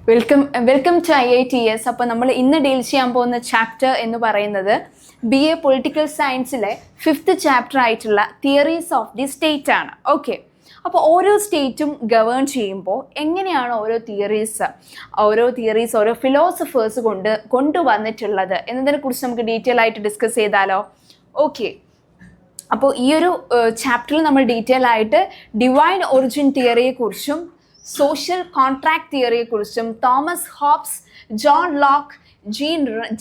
Welcome to IITS. അപ്പോൾ നമ്മൾ ഇന്ന് ഡീൽ ചെയ്യാൻ പോകുന്ന ചാപ്റ്റർ എന്ന് പറയുന്നത് BA പൊളിറ്റിക്കൽ സയൻസിലെ 5th ചാപ്റ്റർ ആയിട്ടുള്ള തിയറീസ് ഓഫ് ദി സ്റ്റേറ്റ് ആണ്. ഓക്കെ, അപ്പോൾ ഓരോ സ്റ്റേറ്റും ഗവേൺ ചെയ്യുമ്പോൾ എങ്ങനെയാണ് ഓരോ തിയറീസ് ഓരോ ഫിലോസഫേഴ്സ് കൊണ്ടുവന്നിട്ടുള്ളത് എന്നതിനെ കുറിച്ച് നമുക്ക് ഡീറ്റെയിൽ ആയിട്ട് ഡിസ്കസ് ചെയ്താലോ? ഓക്കെ, അപ്പോൾ ഈ ഒരു ചാപ്റ്ററിൽ നമ്മൾ ഡീറ്റെയിൽ ആയിട്ട് ഡിവൈൻ ഒറിജിൻ തിയറിയെക്കുറിച്ചും സോഷ്യൽ കോൺട്രാക്ട് തിയറിയെക്കുറിച്ചും Thomas Hobbes, John Locke,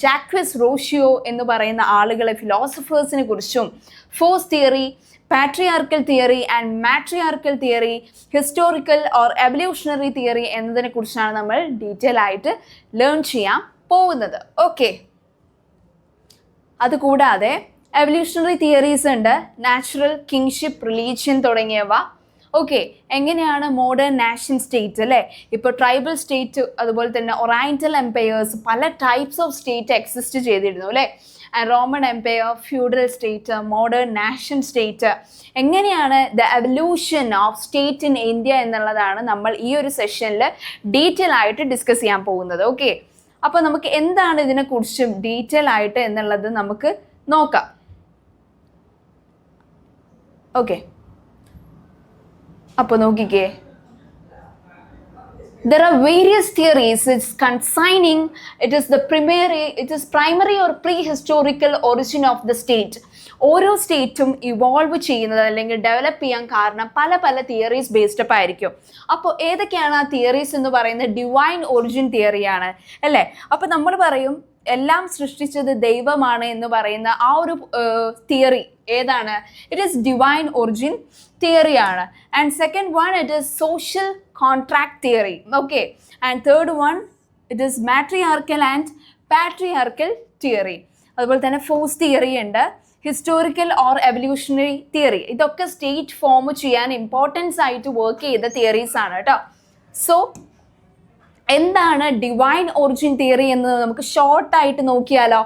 Jacques Rousseau എന്ന് പറയുന്ന ആളുകളെ ഫിലോസഫേഴ്സിനെ കുറിച്ചും force theory, patriarchal theory and matriarchal theory, historical or evolutionary theory എന്നതിനെ കുറിച്ചാണ് നമ്മൾ ഡീറ്റെയിൽ ആയിട്ട് ലേൺ ചെയ്യാൻ പോകുന്നത്. ഓക്കെ, അതുകൂടാതെ എവല്യൂഷണറി തിയറീസ് ഉണ്ട്, നാച്ചുറൽ, കിങ്ഷിപ്പ്, റിലീജിയൻ തുടങ്ങിയവ. ഓക്കെ, എങ്ങനെയാണ് മോഡേൺ നാഷൻ സ്റ്റേറ്റ് അല്ലേ, ഇപ്പോൾ ട്രൈബൽ സ്റ്റേറ്റ്, അതുപോലെ തന്നെ ഒറൈൻ്റൽ എംപയേഴ്സ്, പല ടൈപ്സ് ഓഫ് സ്റ്റേറ്റ് എക്സിസ്റ്റ് ചെയ്തിരുന്നു അല്ലേ. Roman empire, feudal state, modern nation state, എങ്ങനെയാണ് the evolution of state in India എന്നുള്ളതാണ് നമ്മൾ ഈ ഒരു സെഷനിൽ ഡീറ്റെയിൽ ആയിട്ട് ഡിസ്കസ് ചെയ്യാൻ പോകുന്നത്. ഓക്കെ, അപ്പോൾ നമുക്ക് എന്താണ് ഇതിനെക്കുറിച്ചും ഡീറ്റെയിൽ ആയിട്ട് എന്നുള്ളത് നമുക്ക് നോക്കാം. ഓക്കെ, അപ്പോൾ നോക്കിക്കേ, there are various theories. It is primary or prehistorical origin of the state. ഓരോ സ്റ്റേറ്റും ഇവോൾവ് ചെയ്യുന്നത് അല്ലെങ്കിൽ ഡെവലപ്പ് ചെയ്യാൻ കാരണം പല പല തിയറീസ് ബേസ്ഡ് അപ്പ് ആയിരിക്കും. അപ്പോൾ ഏതൊക്കെയാണ് ആ തിയറീസ് എന്ന് പറയുന്നത്? ഡിവൈൻ ഒറിജിൻ തിയറിയാണ് അല്ലേ. അപ്പോൾ നമ്മൾ പറയും എല്ലാം സൃഷ്ടിച്ചത് ദൈവമാണ് എന്ന് പറയുന്ന ആ ഒരു തിയറി ഏതാണ്? ഇറ്റ് ഈസ് ഡിവൈൻ ഒറിജിൻ തിയറിയാണ്. And second one it is social contract theory. Okay, and third one it is matriarchal and patriarchal theory. അതുപോലെ തന്നെ ഫോഴ്സ് തിയറി ഉണ്ട്, ഹിസ്റ്റോറിക്കൽ ഓർ എവല്യൂഷണറി തിയറി. ഇതൊക്കെ സ്റ്റേറ്റ് ഫോം ചെയ്യാൻ importance ആയിട്ട് work ചെയ്ത theories ആണ് കേട്ടോ. സോ എന്താണ് ഡിവൈൻ ഒറിജിൻ തിയറി എന്ന് നമുക്ക് ഷോർട്ടായിട്ട് നോക്കിയാലോ?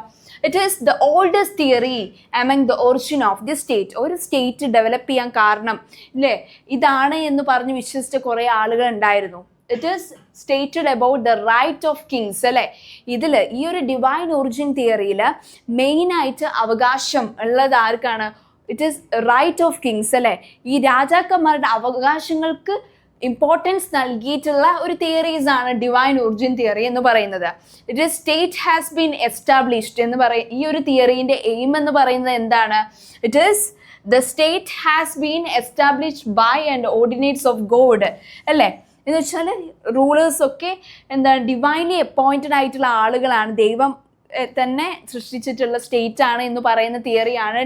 It is the oldest theory among the origin of the state. ഒരു സ്റ്റേറ്റ് ഡെവലപ്പ് ചെയ്യാൻ കാരണം ഇല്ലേ ഇതാണ് എന്ന് പറഞ്ഞ് വിശ്വസിച്ച കുറേ ആളുകൾ ഉണ്ടായിരുന്നു. It is stated about the right of kings അല്ലേ. ഇതിൽ ഈ ഒരു ഡിവൈൻ ഒറിജിൻ തിയറിയിൽ മെയിനായിട്ട് അവകാശം ഉള്ളത് ആർക്കാണ്? It is right of kings അല്ലേ. ഈ രാജാക്കന്മാരുടെ അവകാശങ്ങൾക്ക് ഇമ്പോർട്ടൻസ് നൽകിയിട്ടുള്ള ഒരു തിയറീസ് ആണ് ഡിവൈൻ ഒറിജിൻ തിയറി എന്ന് പറയുന്നത്. It is state has been established എന്ന് പറയും. ഈ ഒരു തിയറീൻ്റെ എയിം എന്ന് പറയുന്നത് എന്താണ്? It is the state has been established by and ordinates of God അല്ലേ. എന്ന് വെച്ചാൽ റൂളേഴ്സൊക്കെ എന്താണ് ഡിവൈൻലി അപ്പോയിൻറ്റഡ് ആയിട്ടുള്ള ആളുകളാണ്, ദൈവം തന്നെ സൃഷ്ടിച്ചിട്ടുള്ള സ്റ്റേറ്റ് ആണ് എന്ന് പറയുന്ന തിയറിയാണ്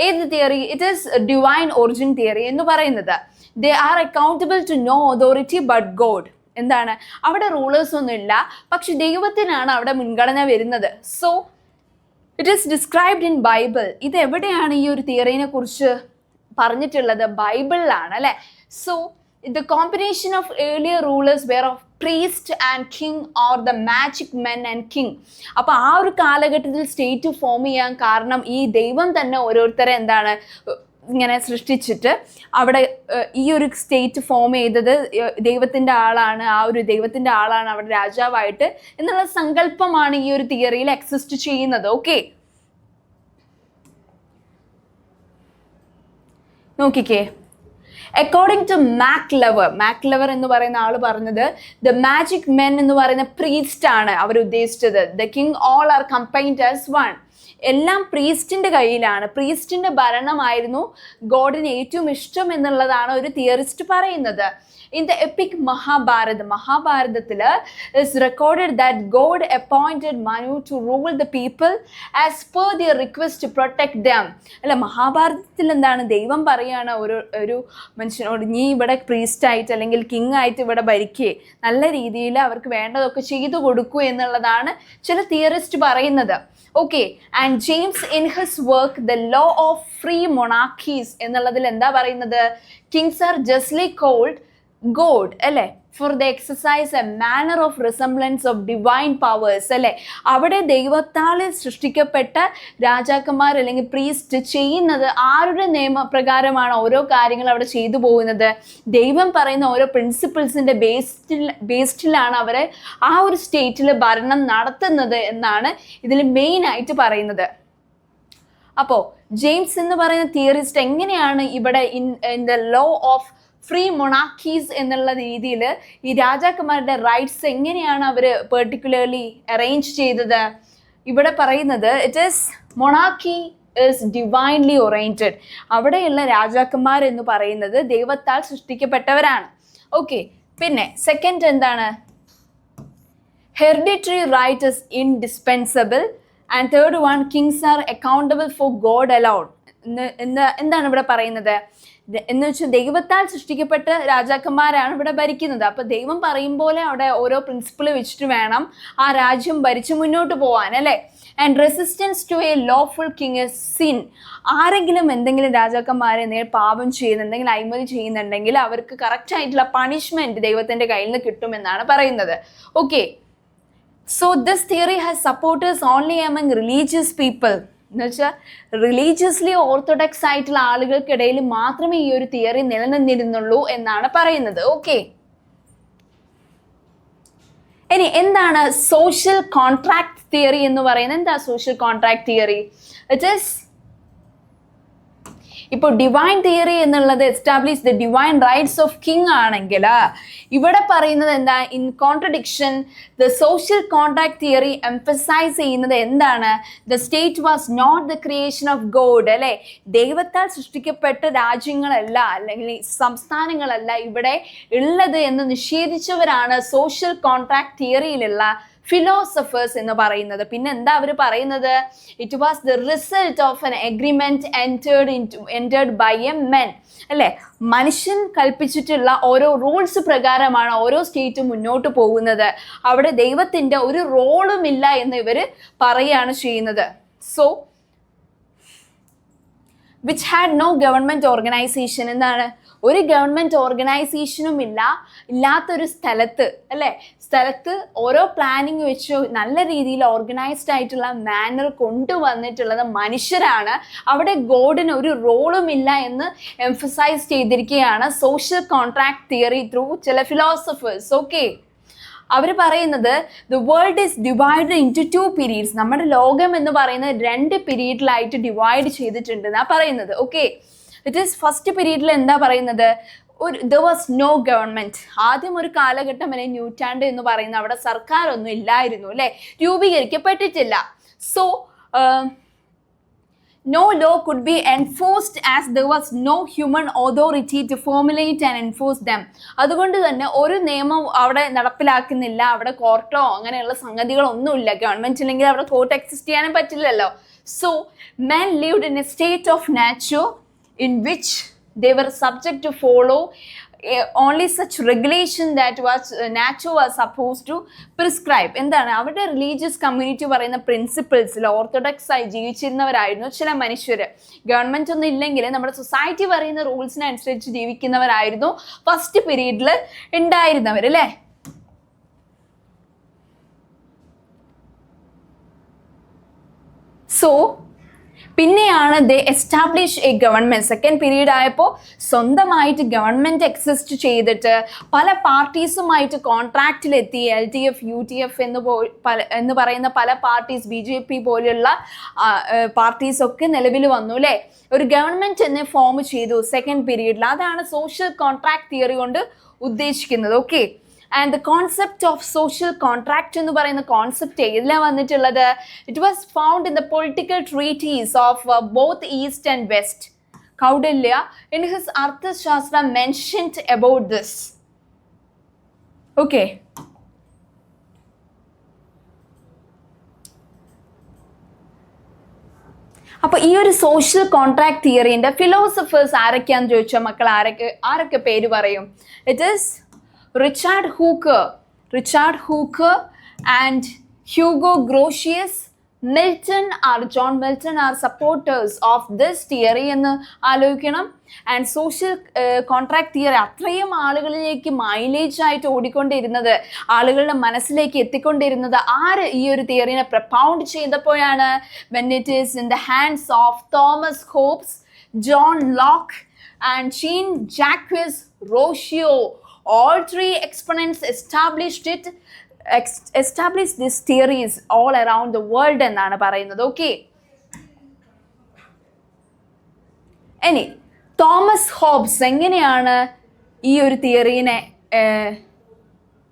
ഏത് theory? It is divine origin theory എന്ന് പറയുന്നത്. They are accountable to no authority but God. എന്താണ് അവിടെ റൂളേഴ്സ് ഒന്നും ഇല്ല, പക്ഷെ ദൈവത്തിനാണ് അവിടെ മുൻഗണന വരുന്നത്. So it is described in Bible. ഇത് എവിടെയാണ് ഈ ഒരു തിയറിനെ കുറിച്ച് പറഞ്ഞിട്ടുള്ളത്? ബൈബിളിലാണ് അല്ലേ. So the combination of earlier rulers were of priest and king or the magic men and king. അപ്പോൾ ആ ഒരു കാലഘട്ടത്തിൽ സ്റ്റേറ്റ് ഫോം ചെയ്യാൻ കാരണം ഈ ദൈവം തന്നെ ഓരോരുത്തരെ എന്താണ് ഇങ്ങനെ സൃഷ്ടിച്ചിട്ട് അവിടെ ഈ ഒരു സ്റ്റേറ്റ് ഫോം ചെയ്തത് ദൈവത്തിൻ്റെ ആളാണ്, ആ ഒരു ദൈവത്തിൻ്റെ ആളാണ് അവിടെ രാജാവായിട്ട് എന്നുള്ള സങ്കല്പമാണ് ഈ ഒരു തിയറിയിൽ എക്സിസ്റ്റ് ചെയ്യുന്നത്. ഓക്കെ, നോക്കിക്കേ, അക്കോർഡിംഗ് ടു മാക്ലെവർ എന്ന് പറയുന്ന ആൾ പറഞ്ഞത് ദ മാജിക് മെൻ എന്ന് പറയുന്ന പ്രീസ്റ്റ് ആണ് അവർ ഉദ്ദേശിച്ചത്. The king all are combined as one. എല്ലാം പ്രീസ്റ്റിൻ്റെ കയ്യിലാണ്, പ്രീസ്റ്റിൻ്റെ ഭരണമായിരുന്നു ഗോഡിന് ഏറ്റവും ഇഷ്ടം എന്നുള്ളതാണ് ഒരു തിയറിസ്റ്റ് പറയുന്നത്. In the epic മഹാഭാരതത്തിൽ is recorded that God appointed Manu to rule the people as per their request to protect them. അല്ല, മഹാഭാരതത്തിൽ എന്താണ് ദൈവം പറയുകയാണ് ഒരു മനുഷ്യനോട്, നീ ഇവിടെ പ്രീസ്റ്റ് ആയിട്ട് അല്ലെങ്കിൽ കിങ് ആയിട്ട് ഇവിടെ ഭരിക്കേ, നല്ല രീതിയിൽ അവർക്ക് വേണ്ടതൊക്കെ ചെയ്തു കൊടുക്കൂ എന്നുള്ളതാണ് ചില തിയറിസ്റ്റ് പറയുന്നത്. Okay, and James in his work the law of free monarchies എന്നുള്ളതിൽ എന്താ പറയുന്നത്? Kings are justly called god അല്ലേ, for the exercise a manner of resemblance of divine powers അല്ലേ. അവിടെ ദൈവത്താൽ സൃഷ്ടിക്കപ്പെട്ട രാജാക്കന്മാർ അല്ലെങ്കിൽ പ്രീസ്റ്റ് ചെയ്യുന്നത് ആരുടെ നിയമപ്രകാരമാണ് ഓരോ കാര്യങ്ങൾ അവിടെ ചെയ്തു പോകുന്നത്? ദൈവം പറയുന്ന ഓരോ പ്രിൻസിപ്പിൾസിന്റെ ബേസ്ഡിലാണ് അവരെ ആ ഒരു സ്റ്റേറ്റിൽ ഭരണം നടത്തുന്നത് എന്നാണ് ഇതിൽ മെയിൻ ആയിട്ട് പറയുന്നത്. അപ്പോൾ ജെയിംസ് എന്ന് പറയുന്ന തിയറിസ്റ്റ് എങ്ങനെയാണ് ഇവിടെ in the law of free monarchies എന്നുള്ള രീതിയിൽ ഈ രാജാക്കന്മാരുടെ റൈറ്റ്സ് എങ്ങനെയാണ് അവർ പെർട്ടിക്കുലർലി അറേഞ്ച് ചെയ്തത്? ഇവിടെ പറയുന്നത് it is monarchy is divinely oriented. അവിടെയുള്ള രാജാക്കന്മാർ എന്ന് പറയുന്നത് ദൈവത്താൽ സൃഷ്ടിക്കപ്പെട്ടവരാണ്. ഓക്കെ, പിന്നെ സെക്കൻഡ് എന്താണ്? Hereditary right is indispensable. And third one, kings are accountable for God alone. എന്താണ് ഇവിടെ പറയുന്നത് എന്ന് വെച്ചാൽ ദൈവത്താൽ സൃഷ്ടിക്കപ്പെട്ട രാജാക്കന്മാരാണ് ഇവിടെ ഭരിക്കുന്നത്. അപ്പൊ ദൈവം പറയും പോലെ അവിടെ ഓരോ പ്രിൻസിപ്പിൾ വെച്ചിട്ട് വേണം ആ രാജ്യം ഭരിച്ച് മുന്നോട്ട് പോകാൻ അല്ലേ. And resistance to a lawful king is sin. ആരെങ്കിലും എന്തെങ്കിലും രാജാക്കന്മാരെ പാപം ചെയ്യുന്നുണ്ടെങ്കിൽ, അഴിമതി ചെയ്യുന്നുണ്ടെങ്കിൽ അവർക്ക് കറക്റ്റ് ആയിട്ടുള്ള പണിഷ്മെന്റ് ദൈവത്തിന്റെ കയ്യിൽ നിന്ന് കിട്ടുമെന്നാണ് പറയുന്നത്. Okay, so this theory has supporters only among religious people. എന്ന് വെച്ചാൽ റിലീജിയസ്ലി ഓർത്തഡോക്സ് ആയിട്ടുള്ള ആളുകൾക്കിടയിൽ മാത്രമേ ഈ ഒരു തിയറി നിലനിന്നിരുന്നുള്ളൂ എന്നാണ് പറയുന്നത്. ഓക്കെ, ഇനി എന്താണ് സോഷ്യൽ കോൺട്രാക്ട് തിയറി എന്ന് പറയുന്നത്? എന്താ social contract theory? It is ഇപ്പോൾ ഡിവൈൻ തിയറി എന്നുള്ളത് establish the divine rights of king ആണെങ്കിൽ ഇവിടെ പറയുന്നത് എന്താ? In contradiction the social contract theory emphasize ചെയ്യുന്നത് എന്താണ്? The state was not the creation of God അല്ലെ. ദൈവത്താൽ സൃഷ്ടിക്കപ്പെട്ട രാജ്യങ്ങളല്ല അല്ലെങ്കിൽ സംസ്ഥാനങ്ങളല്ല ഇവിടെ ഉള്ളത് എന്ന് നിഷേധിച്ചവരാണ് സോഷ്യൽ കോൺട്രാക്ട് തിയറിയിലുള്ള ഫിലോസഫേഴ്സ് എന്ന് പറയുന്നത്. പിന്നെ എന്താ അവർ പറയുന്നത്? It was the result of an agreement entered by A men അല്ലെ. മനുഷ്യൻ കൽപ്പിച്ചിട്ടുള്ള ഓരോ റൂൾസ് പ്രകാരമാണ് ഓരോ സ്റ്റേറ്റും മുന്നോട്ട് പോകുന്നത്. അവിടെ ദൈവത്തിന്റെ ഒരു റോളും ഇല്ല എന്ന് ഇവർ പറയുകയാണ് ചെയ്യുന്നത്. So which had no government organisation. എന്താണ്? ഒരു ഗവൺമെന്റ് ഓർഗനൈസേഷനും ഇല്ലാത്തൊരു സ്ഥലത്ത് ഓരോ പ്ലാനിങ് വെച്ച് നല്ല രീതിയിൽ ഓർഗനൈസ്ഡ് ആയിട്ടുള്ള മാനർ കൊണ്ടുവന്നിട്ടുള്ളത് മനുഷ്യരാണ്. അവിടെ ഗോഡിന് ഒരു റോളും ഇല്ല എന്ന് എംഫസൈസ് ചെയ്തിരിക്കുകയാണ് സോഷ്യൽ കോൺട്രാക്ട് തിയറി ത്രൂ ചില ഫിലോസഫേഴ്സ്. ഓക്കെ, അവർ പറയുന്നത് the world is divided into 2 periods. നമ്മുടെ ലോകം എന്ന് പറയുന്നത് 2 പീരീഡിലായിട്ട് ഡിവൈഡ് ചെയ്തിട്ടുണ്ട് എന്നാണ് പറയുന്നത്. ഓക്കെ, ഇറ്റ് ഈസ് ഫസ്റ്റ് പീരീഡിൽ എന്താ പറയുന്നത്? there was no government. ആദ്യം ഒരു കാലഘട്ടം വരെ ന്യൂറ്റാണ്ട് എന്ന് പറയുന്ന അവിടെ സർക്കാരൊന്നും ഇല്ലായിരുന്നു അല്ലെ, രൂപീകരിക്കപ്പെട്ടിട്ടില്ല. So no law could be enforced as there was no human authority to formulate and enforce them. അതുകൊണ്ട് തന്നെ ഒരു നിയമം അവിടെ നടപ്പിലാക്കുന്നില്ല. അവിടെ കോർട്ടോ അങ്ങനെയുള്ള സംഗതികളൊന്നുമില്ല. ഗവൺമെന്റ് ഇല്ലെങ്കിൽ അവിടെ കോർട്ട് എക്സിസ്റ്റ് ചെയ്യാനും പറ്റില്ലല്ലോ. So men lived in a state of nature in which they were subject to follow only such regulation that nature was supposed to prescribe. എന്താണ്? അവരുടെ റിലീജിയസ് കമ്മ്യൂണിറ്റി പറയുന്ന പ്രിൻസിപ്പിൾസിൽ ഓർത്തഡോക്സ് ആയി ജീവിച്ചിരുന്നവരായിരുന്നു ചില മനുഷ്യർ. ഗവൺമെന്റ് ഒന്നും ഇല്ലെങ്കിൽ നമ്മുടെ സൊസൈറ്റി പറയുന്ന റൂൾസിനനുസരിച്ച് ജീവിക്കുന്നവരായിരുന്നു ഫസ്റ്റ് പീരീഡിൽ ഉണ്ടായിരുന്നവർ അല്ലേ. സോ പിന്നെയാണ് they establish a government. Second period ആയപ്പോൾ സ്വന്തമായിട്ട് ഗവൺമെന്റ് എക്സിസ്റ്റ് ചെയ്തിട്ട് പല പാർട്ടീസുമായിട്ട് കോൺട്രാക്റ്റിലെത്തി. LTF UTF എന്ന് പറയുന്ന പല പാർട്ടീസ്, BJP പോലെയുള്ള പാർട്ടീസ് ഒക്കെ നിലവിൽ വന്നു അല്ലേ. ഒരു ഗവൺമെന്റ് തന്നെ ഫോം ചെയ്തു സെക്കൻഡ് പീരീഡിൽ. അതാണ് സോഷ്യൽ കോൺട്രാക്ട് തിയറി കൊണ്ട് ഉദ്ദേശിക്കുന്നത്. Okay, and the concept of social contract എന്ന് പറയുന്ന കോൺസെപ്റ്റ് ഏതിലാണ് വന്നിട്ടുള്ളത്? It was found in the political treatise of both east and west. Kautilya in his Arthashastra mentioned about this. Okay, അപ്പൊ ഈ ഒരു സോഷ്യൽ കോൺട്രാക്ട് തിയറിന്റെ ഫിലോസഫേഴ്സ് ആരൊക്കെയാന്ന് ചോദിച്ചാൽ മക്കൾ ആരൊക്കെ പേര് പറയും? It is Richard Hooker and Hugo Grotius, John Milton are supporters of this theory എന്ന് ആലോചിക്കണം. ആൻഡ് സോഷ്യൽ കോൺട്രാക്ട് തിയറി അത്രയും ആളുകളിലേക്ക് മൈലേജ് ആയിട്ട് ഓടിക്കൊണ്ടിരുന്നത്, ആളുകളുടെ മനസ്സിലേക്ക് എത്തിക്കൊണ്ടിരുന്നത് ആര് ഈ ഒരു തിയറിനെ പ്രപ്പൗണ്ട് ചെയ്തപ്പോഴാണ്? When it is in the hands of Thomas Hobbes, John Locke and Jean Jacques Rousseau. All three exponents established these theories all around the world എന്നാണ് പറയുന്നത്. ഓക്കെ, ഇനി തോമസ് ഹോബ്സ് എങ്ങനെയാണ് ഈ ഒരു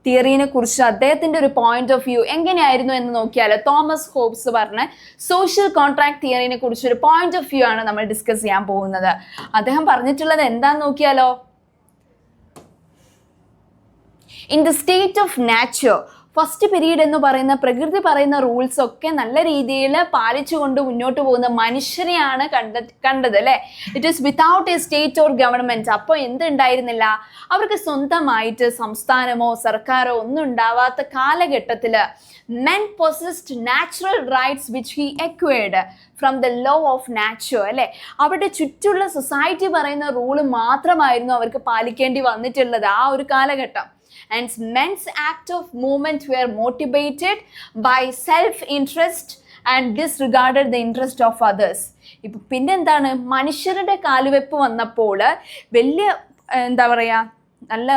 തിയറിനെ കുറിച്ച് അദ്ദേഹത്തിന്റെ ഒരു പോയിന്റ് ഓഫ് വ്യൂ എങ്ങനെയായിരുന്നു എന്ന് നോക്കിയാൽ, തോമസ് ഹോബ്സ് പറഞ്ഞ സോഷ്യൽ കോൺട്രാക്ട് തിയറിനെ കുറിച്ച് ഒരു പോയിന്റ് ഓഫ് വ്യൂ ആണ് നമ്മൾ ഡിസ്കസ് ചെയ്യാൻ പോകുന്നത്. അദ്ദേഹം പറഞ്ഞിട്ടുള്ളത് എന്താന്ന് നോക്കിയാലോ, in the state of nature, first period എന്ന് പറയുന്ന പ്രകൃതി പറയുന്ന റൂൾസ് ഒക്കെ നല്ല രീതിയിൽ പാലിച്ചുകൊണ്ട് മുന്നോട്ട് പോകുന്ന മനുഷ്യരെയാണ് കണ്ടത് അല്ലേ. It is without A state or government. അപ്പോൾ എന്തുണ്ടായിരുന്നില്ല, അവർക്ക് സ്വന്തമായിട്ട് സംസ്ഥാനമോ സർക്കാരോ ഒന്നും ഉണ്ടാവാത്ത കാലഘട്ടത്തിൽ men possessed natural rights which he acquired from the law of nature അല്ലേ. അവരുടെ ചുറ്റുള്ള സൊസൈറ്റി പറയുന്ന റൂള് മാത്രമായിരുന്നു അവർക്ക് പാലിക്കേണ്ടി വന്നിട്ടുള്ളത് ആ ഒരു കാലഘട്ടം. And men's act of movement were motivated by self-interest and disregarded the interest of others. ഇപ്പം പിന്നെന്താണ്, മനുഷ്യരുടെ കാലുവെപ്പ് വന്നപ്പോൾ വലിയ എന്താ പറയുക, നല്ല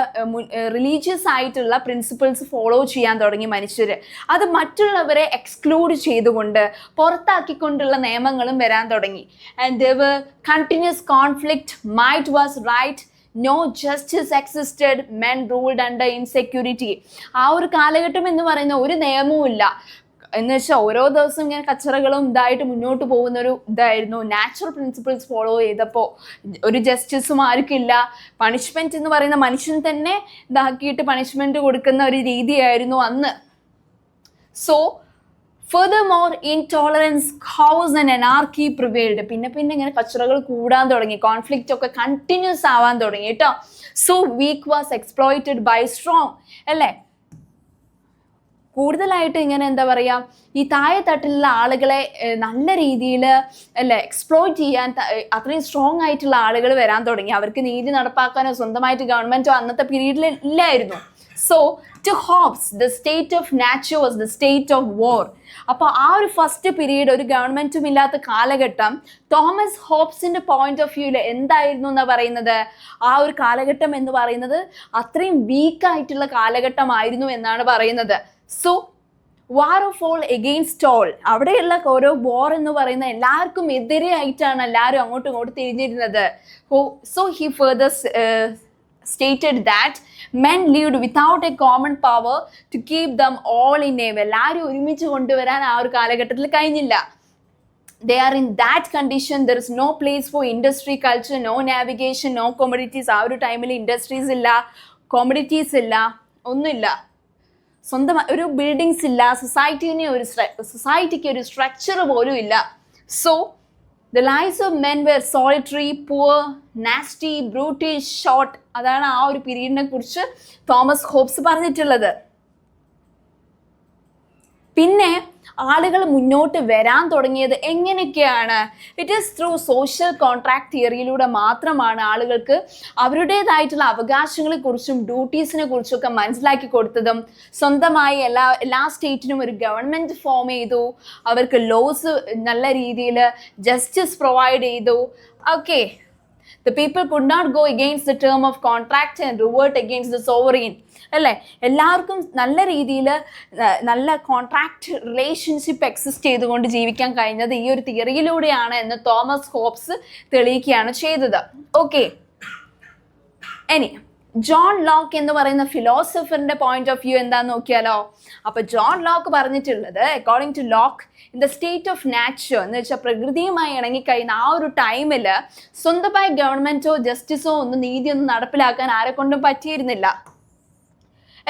റിലീജിയസ് ആയിട്ടുള്ള പ്രിൻസിപ്പിൾസ് ഫോളോ ചെയ്യാൻ തുടങ്ങി മനുഷ്യർ. അത് മറ്റുള്ളവരെ എക്സ്ക്ലൂഡ് ചെയ്തുകൊണ്ട് പുറത്താക്കിക്കൊണ്ടുള്ള നിയമങ്ങളും വരാൻ തുടങ്ങി. And there were continuous conflict, might was right, no justice existed, men ruled under insecurity. ആ ഒരു കാലഘട്ടം എന്ന് പറയുന്ന ഒരു നിയമവും ഇല്ല എന്ന് വെച്ചാൽ ഓരോ ദിവസവും ഇങ്ങനെ കച്ചറകളും ഇതായിട്ട് മുന്നോട്ട് പോകുന്ന ഒരു ഇതായിരുന്നു. നാച്ചുറൽ പ്രിൻസിപ്പിൾസ് ഫോളോ ചെയ്തപ്പോൾ ഒരു ജസ്റ്റിസും ആർക്കില്ല. പണിഷ്മെന്റ് എന്ന് പറയുന്ന മനുഷ്യൻ തന്നെ ഇതാക്കിയിട്ട് പണിഷ്മെന്റ് കൊടുക്കുന്ന ഒരു രീതിയായിരുന്നു അന്ന്. So furthermore, intolerance, chaos and anarchy prevailed. പിന്നെ ഇങ്ങനെ കച്ചറകൾ കൂടാൻ തുടങ്ങി, കോൺഫ്ലിക്റ്റ് ഒക്കെ കണ്ടിന്യൂസ് ആവാൻ തുടങ്ങി കേട്ടോ. So weak was exploited by strong അല്ലേ. കൂടുതലായിട്ട് ഇങ്ങനെ എന്താ പറയുക, ഈ താഴെ തട്ടിലുള്ള ആളുകളെ നല്ല രീതിയിൽ അല്ലേ എക്സ്പ്ലോയിറ്റ് ചെയ്യാൻ അത്രയും സ്ട്രോങ് ആയിട്ടുള്ള ആളുകൾ വരാൻ തുടങ്ങി. അവർക്ക് നീതി നടപ്പാക്കാനോ സ്വന്തമായിട്ട് ഗവൺമെന്റോ അന്നത്തെ പീരീഡിൽ ഇല്ലായിരുന്നു. So to Hobbes the state of nature was the state of war. അപ്പോൾ ആ ഒരു ഫസ്റ്റ് പീരീഡ് ഒരു ഗവൺമെന്റും ഇല്ലാത്ത കാലഘട്ടം തോമസ് ഹോബ്സിന്റെ പോയിന്റ് ഓഫ് വ്യൂവിൽ എന്തായിരുന്നു എന്നാ പറയുന്നത്, ആ ഒരു കാലഘട്ടം എന്ന് പറയുന്നത് അത്രയും വീക്കായിട്ടുള്ള കാലഘട്ടമായിരുന്നു എന്നാണ് പറയുന്നത്. So war of all against all, അവിടെയുള്ള ഓരോ വാർ എന്ന് പറയുന്ന എല്ലാവർക്കും എതിരെയായിട്ടാണ് എല്ലാവരും അങ്ങോട്ടും ഇങ്ങോട്ടും തിരിഞ്ഞിരുന്നത്. So he further stated that men lived without a common power to keep them all in a way. എല്ലാവരും ഒരുമിച്ച് കൊണ്ടുവരാൻ ആ ഒരു കാലഘട്ടത്തിൽ കഴിഞ്ഞില്ല. They are in that condition. There is no place for industry, culture, no navigation, no commodities. ആ ഒരു ടൈമിൽ ഇൻഡസ്ട്രീസ് ഇല്ല, കോമഡിറ്റീസ് ഇല്ല, ഒന്നുമില്ല. സ്വന്തം ഒരു ബിൽഡിങ്സ് ഇല്ല, സൊസൈറ്റിക്ക് ഒരു സ്ട്രക്ചർ പോലും ഇല്ല. So the lives of men were solitary, poor, nasty, brutish, short. അതാണ് ആ ഒരു പീരീഡിനെ കുറിച്ച് തോമസ് ഹോബ്സ് പറഞ്ഞിട്ടുള്ളത്. പിന്നെ ആളുകൾ മുന്നോട്ട് വരാൻ തുടങ്ങിയത് എങ്ങനെയൊക്കെയാണ്? It is through social contract തിയറിയിലൂടെ മാത്രമാണ് ആളുകൾക്ക് അവരുടേതായിട്ടുള്ള അവകാശങ്ങളെ കുറിച്ചും ഡ്യൂട്ടീസിനെ കുറിച്ചൊക്കെ മനസ്സിലാക്കി കൊടുത്തതും. സ്വന്തമായി എല്ലാ സ്റ്റേറ്റിനും ഒരു ഗവൺമെന്റ് ഫോം ചെയ്തു, അവർക്ക് ലോസ് നല്ല രീതിയിൽ ജസ്റ്റിസ് പ്രൊവൈഡ് ചെയ്തു. Okay, the people could not go against the term of contract and revert against the sovereign അല്ലേ. എല്ലാവർക്കും നല്ല രീതിയിൽ നല്ല കോൺട്രാക്ട് റിലേഷൻഷിപ്പ് എക്സിസ്റ്റ് ചെയ്തുകൊണ്ട് ജീവിക്കാൻ കഴിഞ്ഞത് ഈ ഒരു തിയറിയിലൂടെയാണ് എന്ന് തോമസ് ഹോബ്സ് തെളിയിക്കുകയാണ് ചെയ്തത്. ഓക്കെ, ഇനി ജോൺ ലോക്ക് എന്ന് പറയുന്ന ഫിലോസഫറിന്റെ പോയിന്റ് ഓഫ് വ്യൂ എന്താന്ന് നോക്കിയാലോ. അപ്പൊ ജോൺ ലോക്ക് പറഞ്ഞിട്ടുള്ളത്, according to Locke, in the state of nature എന്ന് വെച്ചാൽ പ്രകൃതിയുമായി ഇണങ്ങിക്കഴിയുന്ന ആ ഒരു ടൈമിൽ സ്വന്തമായി ഗവൺമെന്റോ ജസ്റ്റിസോ ഒന്നും നീതിയൊന്നും നടപ്പിലാക്കാൻ ആരെ കൊണ്ടും പറ്റിയിരുന്നില്ല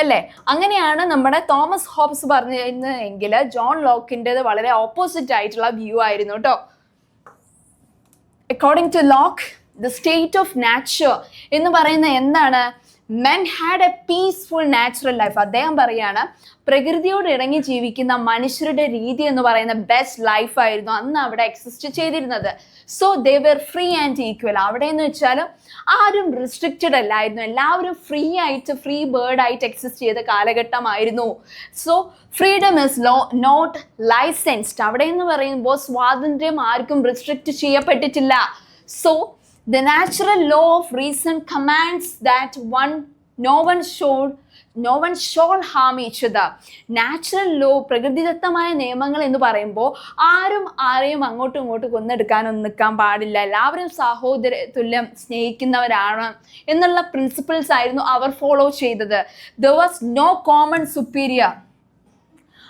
അല്ലേ. അങ്ങനെയാണ് നമ്മുടെ തോമസ് ഹോബ്സ് പറഞ്ഞിരുന്നതെങ്കിൽ ജോൺ ലോക്കിൻ്റെത് വളരെ ഓപ്പോസിറ്റ് ആയിട്ടുള്ള വ്യൂ ആയിരുന്നു കേട്ടോ. According to Locke, the state of nature എന്ന് പറയുന്ന എന്താണ്, men had a peaceful natural life. അദ്ദേഹം പറയാണ് പ്രകൃതിയോട് ഇണങ്ങി ജീവിക്കുന്ന മനുഷ്യരുടെ രീതി എന്ന് പറയുന്ന ബെസ്റ്റ് ലൈഫായിരുന്നു അന്ന് അവിടെ എക്സിസ്റ്റ് ചെയ്തിരുന്നത്. So they were free and equal. അവിടെ എന്ന് വെച്ചാൽ ആരും റിസ്ട്രിക്റ്റഡ് അല്ലായിരുന്നു, എല്ലാവരും ഫ്രീ ആയിട്ട് ഫ്രീ ബേർഡ് ആയിട്ട് എക്സിസ്റ്റ് ചെയ്ത കാലഘട്ടമായിരുന്നു. So freedom is not licensed. അവിടെ എന്ന് പറയുമ്പോൾ സ്വാതന്ത്ര്യം ആർക്കും റിസ്ട്രിക്റ്റ് ചെയ്യപ്പെട്ടിട്ടില്ല. So the natural law of reason commands that no one shall harm each other. Natural law, പ്രകൃതിദത്തമായ നിയമങ്ങൾ എന്ന് പറയുമ്പോൾ ആരും ആരെയും അങ്ങോട്ടും ഇങ്ങോട്ടും കൊന്നെടുക്കാനൊന്നും നിൽക്കാൻ പാടില്ല, എല്ലാവരും സഹോദര തുല്യം സ്നേഹിക്കുന്നവരാണ് എന്നുള്ള പ്രിൻസിപ്പിൾസ് ആയിരുന്നു അവർ ഫോളോ ചെയ്തത്. there was no common superior.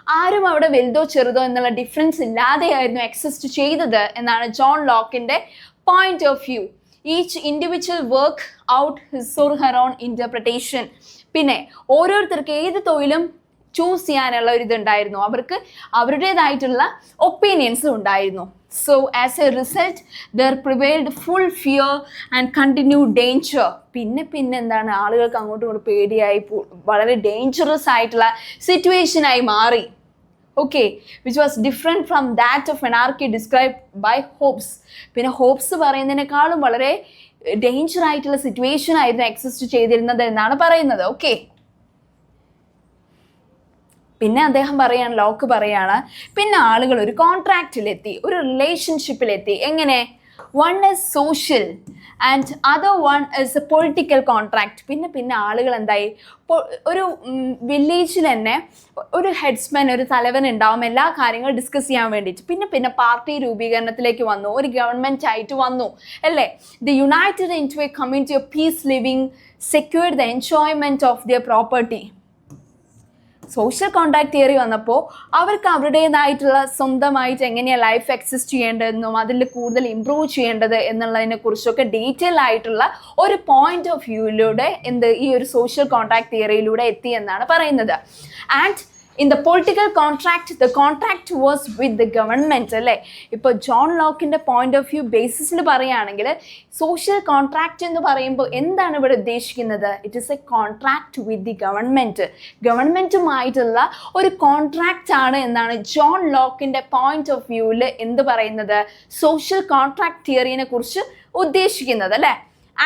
ആരും അവിടെ വലുതോ ചെറുതോ എന്നുള്ള ഡിഫറൻസ് ഇല്ലാതെയായിരുന്നു എക്സിസ്റ്റ് ചെയ്തത് എന്നാണ് ജോൺ ലോക്കിന്റെ point of view. Each individual work out his or her own interpretation. പിന്നെ ഓരോരുത്തർക്ക് ഏത് തൊഴിലും ചൂസ് ചെയ്യാനുള്ള ഒരു ഇതുണ്ടായിരുന്നു, അവർക്ക് അവരുടേതായിട്ടുള്ള ഒപ്പീനിയൻസും ഉണ്ടായിരുന്നു. So as A result there prevailed full fear and continue danger. പിന്നെ എന്താണ്, ആളുകൾക്ക് അങ്ങോട്ടും ഇങ്ങോട്ടും പേടിയായി, വളരെ ഡേഞ്ചറസ് ആയിട്ടുള്ള സിറ്റുവേഷനായി മാറി. Okay, which was different from that of anarchy describe by Hobbes. പിന്നെ ഹോബ്സ് പറയുന്നതിനേക്കാളും വളരെ ഡേഞ്ചർ ആയിട്ടുള്ള സിറ്റുവേഷൻ ആയിരുന്നു എക്സിസ്റ്റ് ചെയ്തിരുന്നത് എന്നാണ് പറയുന്നത്. ഓക്കെ, പിന്നെ അദ്ദേഹം പറയാണ്, ലോക്ക് പറയാണ്, പിന്നെ ആളുകൾ ഒരു കോൺട്രാക്റ്റിലെത്തി, ഒരു റിലേഷൻഷിപ്പിലെത്തി. എങ്ങനെ? One is social and other one is A political contract. പിന്നെ ആളുകൾ എന്തായി, ഒരു വില്ലേജിൽ തന്നെ ഒരു ഹെഡ്സ്മാൻ, ഒരു തലവൻ ഉണ്ടാവും എല്ലാ കാര്യങ്ങളും ഡിസ്കസ് ചെയ്യാൻ വേണ്ടിയിട്ട്. പിന്നെ പാർട്ടി രൂപീകരണത്തിലേക്ക് വന്നു, ഒരു ഗവൺമെൻറ് ആയിട്ട് വന്നു അല്ലേ. They united into a community of peace living secured the enjoyment of their property. Social contract theory വന്നപ്പോൾ അവർക്ക് അവരുടേതായിട്ടുള്ള സ്വന്തമായിട്ട് എങ്ങനെയാണ് ലൈഫ് എക്സിസ്റ്റ് ചെയ്യേണ്ടതെന്നും അതിൽ കൂടുതൽ ഇമ്പ്രൂവ് ചെയ്യേണ്ടത് എന്നുള്ളതിനെ കുറിച്ചൊക്കെ ഡീറ്റെയിൽ ആയിട്ടുള്ള ഒരു പോയിന്റ് ഓഫ് വ്യൂയിലൂടെ ഈ ഒരു സോഷ്യൽ കോൺട്രാക്ട് തിയറിയിലൂടെ എത്തി എന്നാണ് പറയുന്നത്. And in the political contract, the contract was with the government അല്ലേ. ഇപ്പോൾ ജോൺ ലോക്കിൻ്റെ പോയിന്റ് ഓഫ് വ്യൂ ബേസിസിൽ പറയുകയാണെങ്കിൽ സോഷ്യൽ കോൺട്രാക്ട് എന്ന് പറയുമ്പോൾ എന്താണ് ഇവിടെ ഉദ്ദേശിക്കുന്നത്? It is a contract with the government. ഗവൺമെൻറ്റുമായിട്ടുള്ള ഒരു കോൺട്രാക്റ്റ് ആണ് എന്നാണ് ജോൺ ലോക്കിൻ്റെ പോയിന്റ് ഓഫ് വ്യൂവിൽ എന്ത് പറയുന്നത്, സോഷ്യൽ കോൺട്രാക്ട് തിയറിനെ കുറിച്ച് ഉദ്ദേശിക്കുന്നത് അല്ലേ.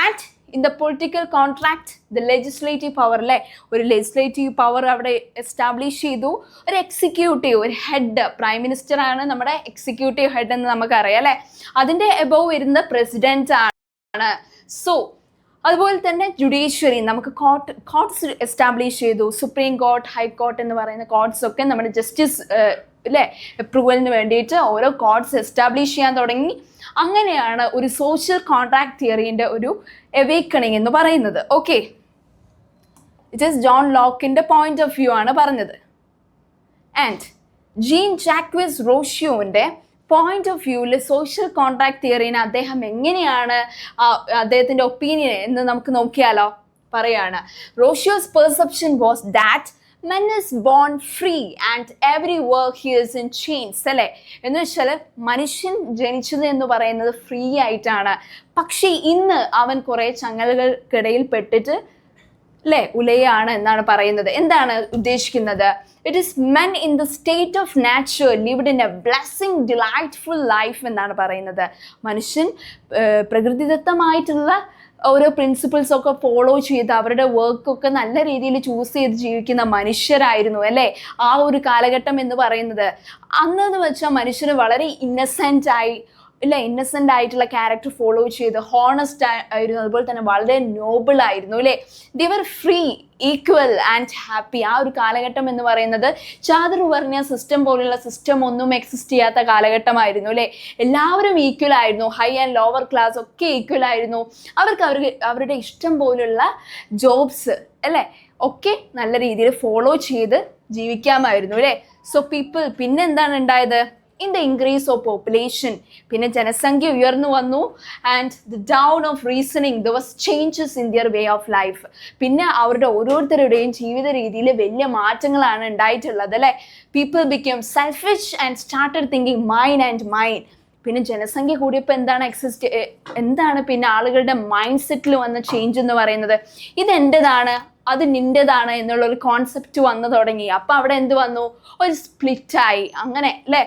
And in the political contract the legislative power അല്ലേ, ഒരു ലെജിസ്ലേറ്റീവ് പവർ അവിടെ എസ്റ്റാബ്ലിഷ് ചെയ്തു. ഒരു എക്സിക്യൂട്ടീവ്, ഒരു ഹെഡ്, പ്രൈം മിനിസ്റ്റർ ആണ് നമ്മുടെ എക്സിക്യൂട്ടീവ് ഹെഡ് എന്ന് നമുക്കറിയാം അല്ലേ. അതിൻ്റെ എബോവ് വരുന്ന പ്രസിഡന്റ് ആണ്. സോ അതുപോലെ തന്നെ ജുഡീഷ്യറി, നമുക്ക് കോർട്ട്സ് എസ്റ്റാബ്ലിഷ് ചെയ്തു. സുപ്രീം കോർട്ട്, ഹൈക്കോർട്ട് എന്ന് പറയുന്ന കോർട്ട്സ് ഒക്കെ നമ്മുടെ ജസ്റ്റിസ് അല്ലേ അപ്രൂവലിന് വേണ്ടിയിട്ട് ഓരോ കോർട്ട്സ് എസ്റ്റാബ്ലിഷ് ചെയ്യാൻ തുടങ്ങി. അങ്ങനെയാണ് ഒരു സോഷ്യൽ കോൺട്രാക്ട് തിയറിൻ്റെ ഒരു എവേക്കണിങ് എന്ന് പറയുന്നത്. ഓക്കെ, ഇറ്റ് ഈസ് ജോൺ ലോക്കിൻ്റെ പോയിന്റ് ഓഫ് വ്യൂ ആണ് പറഞ്ഞത്. ആൻഡ് ജീൻ ജാക്വിസ് റോഷ്യോൻ്റെ പോയിന്റ് ഓഫ് വ്യൂവിൽ സോഷ്യൽ കോൺട്രാക്ട് തിയറിനെ അദ്ദേഹം എങ്ങനെയാണ് അദ്ദേഹത്തിൻ്റെ ഒപ്പീനിയൻ എന്ന് നമുക്ക് നോക്കിയാലോ. പറയാണ്, Rousseau's perception was that men is born free and every work he is in chains അല്ലേ. എന്ന് വെച്ചാൽ മനുഷ്യൻ ജനിച്ചത് എന്ന് പറയുന്നത് ഫ്രീ ആയിട്ടാണ്, പക്ഷേ ഇന്ന് അവൻ കുറേ ചങ്ങലകൾക്കിടയിൽ പെട്ടിട്ട് അല്ലേ ഉലയാണ് എന്നാണ് പറയുന്നത്. എന്താണ് ഉദ്ദേശിക്കുന്നത്? It is men in the state of nature lived in a blessing delightful life എന്നാണ് പറയുന്നത്. മനുഷ്യൻ പ്രകൃതിദത്തമായിട്ടുള്ള ഓരോ പ്രിൻസിപ്പിൾസൊക്കെ ഫോളോ ചെയ്ത് അവരുടെ വർക്കൊക്കെ നല്ല രീതിയിൽ ചൂസ് ചെയ്ത് ജീവിക്കുന്ന മനുഷ്യരായിരുന്നു അല്ലേ ആ ഒരു കാലഘട്ടം എന്ന് പറയുന്നത്. അന്നെന്ന് വെച്ചാൽ മനുഷ്യർ വളരെ ഇന്നസെൻ്റായി ഇന്നസെൻ്റ് ആയിട്ടുള്ള ക്യാരക്ടർ ഫോളോ ചെയ്ത് ഹോണസ്റ്റ് ആയിരുന്നു, അതുപോലെ തന്നെ വളരെ നോബിൾ ആയിരുന്നു അല്ലേ. They were free, equal and happy. ആ ഒരു കാലഘട്ടം എന്ന് പറയുന്നത് ചാതുർവർണ്ണ സിസ്റ്റം പോലുള്ള സിസ്റ്റം ഒന്നും എക്സിസ്റ്റ് ചെയ്യാത്ത കാലഘട്ടമായിരുന്നു അല്ലേ. എല്ലാവരും ഈക്വൽ ആയിരുന്നു, ഹൈ ആൻഡ് ലോവർ ക്ലാസ് ഒക്കെ ഈക്വൽ ആയിരുന്നു. അവരുടെ ഇഷ്ടം പോലുള്ള ജോബ്സ് അല്ലേ ഒക്കെ നല്ല രീതിയിൽ ഫോളോ ചെയ്ത് ജീവിക്കാമായിരുന്നു അല്ലേ. സോ പീപ്പിൾ, പിന്നെ എന്താണ് ഉണ്ടായത്? In the increase of population, പിന്നെ ജനസംഖ്യ ഉയർന്നു വന്നു. And the dawn of reasoning, the was changes in their way of life. പിന്നെ അവരുടെ ഓരോരുത്തരുടെയും ജീവിത രീതിയിൽ വലിയ മാറ്റങ്ങളാണ് ഉണ്ടായിട്ടുള്ളത് അല്ലേ. People become selfish and started thinking mine and mine. പിന്നെ ജനസംഖ്യ കൂടിയപ്പോൾ എന്താണ് പിന്നെ ആളുകളുടെ മൈൻഡ് സെറ്റിൽ വന്ന ചേഞ്ച് എന്ന് പറയുന്നത്? ഇതെൻ്റെതാണ്, അത് നിൻ്റെതാണ് എന്നുള്ളൊരു കോൺസെപ്റ്റ് വന്നു തുടങ്ങി. അപ്പം അവിടെ എന്ത് വന്നു? ഒരു സ്പ്ലിറ്റായി. അങ്ങനെ അല്ലേ?